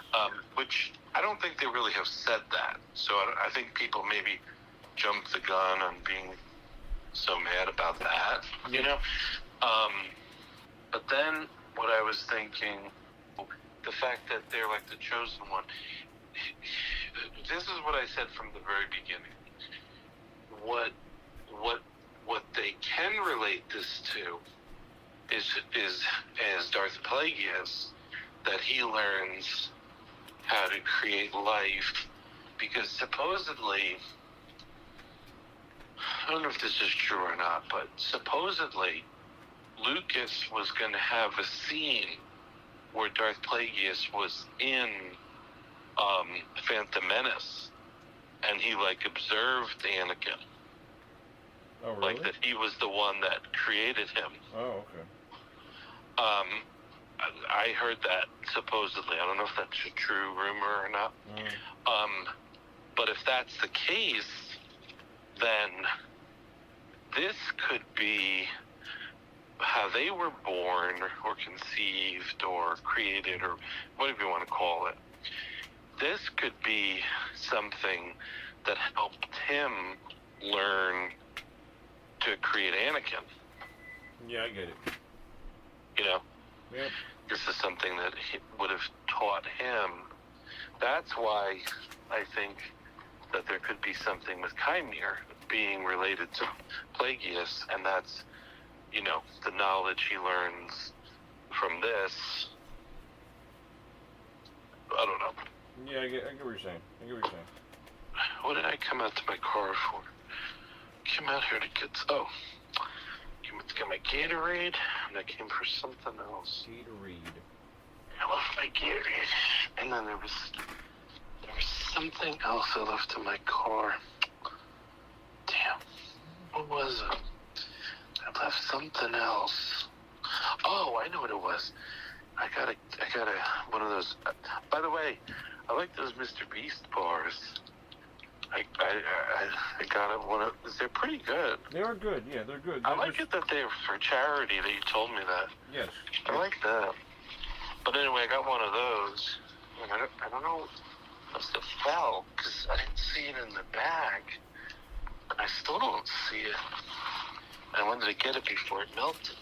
Which I don't think they really have said that. So I think people maybe jumped the gun on being so mad about that, But then what I was thinking, the fact that they're like the chosen one, this is what I said from the very beginning. What they can relate this to is as Darth Plagueis, that he learns how to create life, because supposedly, I don't know if this is true or not, but supposedly Lucas was going to have a scene where Darth Plagueis was in Phantom Menace, and he observed Anakin. Oh, really? Like that he was the one that created him. Oh, okay. I heard that supposedly. I don't know if that's a true rumor or not. But if that's the case, then this could be how they were born or conceived or created or whatever you want to call it. This could be something that helped him learn to create Anakin. Yeah, I get it. Yep. This is something that would have taught him. That's why I think that there could be something with Kymir being related to Plagueis, and that's, the knowledge he learns from this. I don't know. Yeah, I get what you're saying. What did I come out to my car for? Came out here to get... Oh. Came out to get my Gatorade, and I came for something else. Gatorade. I left my Gatorade. And then there was something else I left in my car. Damn. What was it? I left something else. Oh, I know what it was. I got a one of those. By the way, I like those Mr. Beast bars. I got one of. They're pretty good. They are good. Yeah, they're good. I like it that they're for charity. That you told me that. Yes. I like that. But anyway, I got one of those. And I don't know. Must have fell because I didn't see it in the bag. I still don't see it. I wanted to get it before it melted.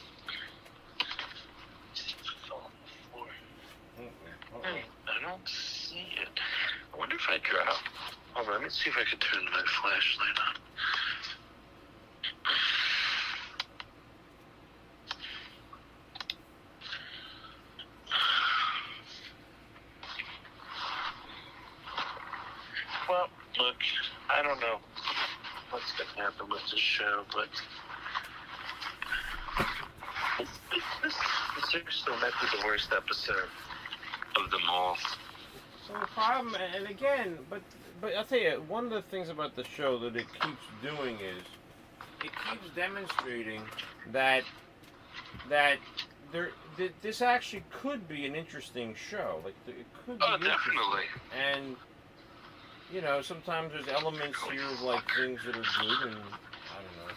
Hey, I don't see it. I wonder if I drop. Hold on, let me see if I can turn my flashlight on. Well, look, I don't know what's going to happen with this show, but this seriously might be the worst episode of them all. So the problem, and again, but I'll tell you, one of the things about the show that it keeps doing is it keeps demonstrating that this actually could be an interesting show. Like it could be. Oh, definitely. And you know, sometimes there's elements here of like things that are good, and I don't know.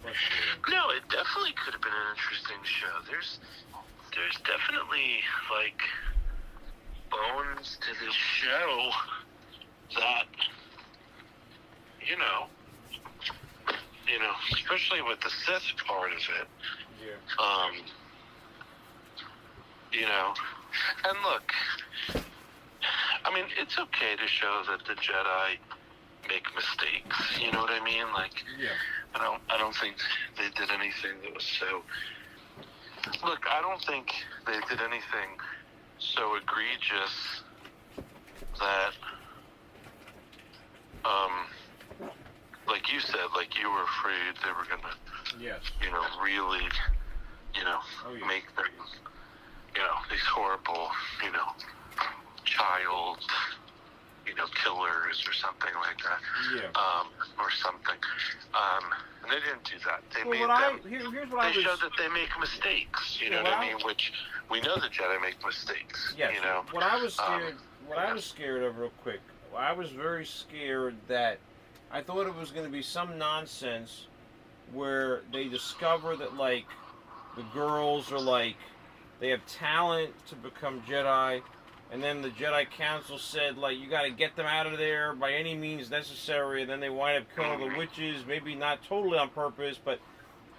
Frustrating. No, it definitely could have been an interesting show. There's definitely like bones to this show that you know, especially with the Sith part of it. Yeah. And look, I mean, it's okay to show that the Jedi make mistakes. You know what I mean? Like, yeah. I don't think they did anything that was so. Look, I don't think they did anything so egregious that, like you said, like you were afraid they were gonna, Yes. Really, Oh, yeah. make them, these horrible, child, killers or something like that. Yeah. Or something. And they didn't do that. They Here's what I was... showed that they make mistakes. You know what I mean? Which we know the Jedi make mistakes. Yes. What I was scared. I was scared of, real quick. I was very scared that I thought it was going to be some nonsense where they discover that like the girls are like they have talent to become Jedi. And then the Jedi Council said, like, you got to get them out of there by any means necessary. And then they wind up killing the witches, maybe not totally on purpose, but,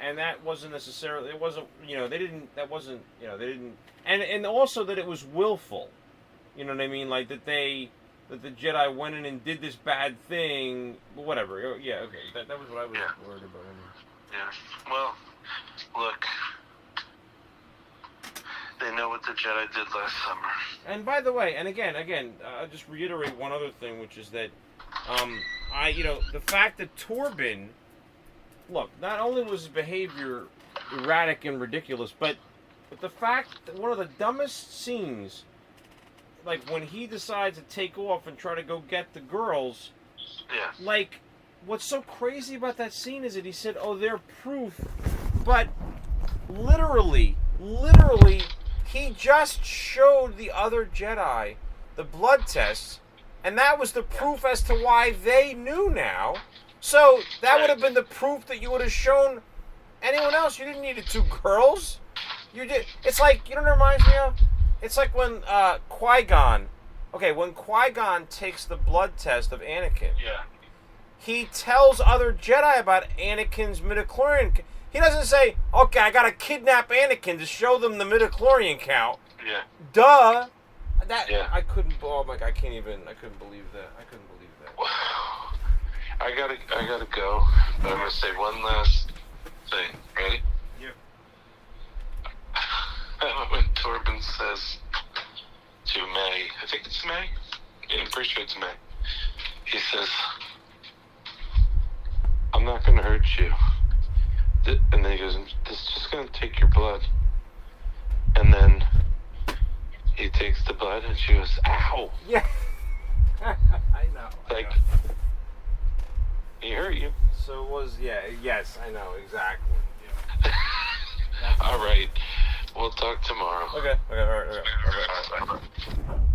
and that wasn't necessarily, it wasn't, they didn't, that wasn't, they didn't, and also that it was willful. You know what I mean? Like, that the Jedi went in and did this bad thing, whatever. Yeah, okay. That was what I was worried about. Yeah. Well, look. They know what the Jedi did last summer. And by the way, and again, I'll just reiterate one other thing, which is that, the fact that Torben, look, not only was his behavior erratic and ridiculous, but the fact that one of the dumbest scenes, like when he decides to take off and try to go get the girls, like, what's so crazy about that scene is that he said, oh, they're proof, but literally, he just showed the other Jedi the blood tests, and that was the proof as to why they knew now. So that would have been the proof that you would have shown anyone else. You didn't need the two girls. You did. It's like, you know what it reminds me of? It's like when Qui-Gon. Okay, when Qui-Gon takes the blood test of Anakin. Yeah. He tells other Jedi about Anakin's midichlorian. He doesn't say, okay, I gotta kidnap Anakin to show them the midichlorian count. Yeah. Duh. I couldn't. Oh my God, I couldn't believe that. I gotta go. But I'm gonna say one last thing. Ready? Yeah. first showed to me. He says, I'm not going to hurt you. And then he goes, this is just going to take your blood. And then he takes the blood and she goes, ow. Yeah. I know. Like, he hurt you. So it was, yes, I know, exactly. Yeah. All right. We'll talk tomorrow. Okay, all right.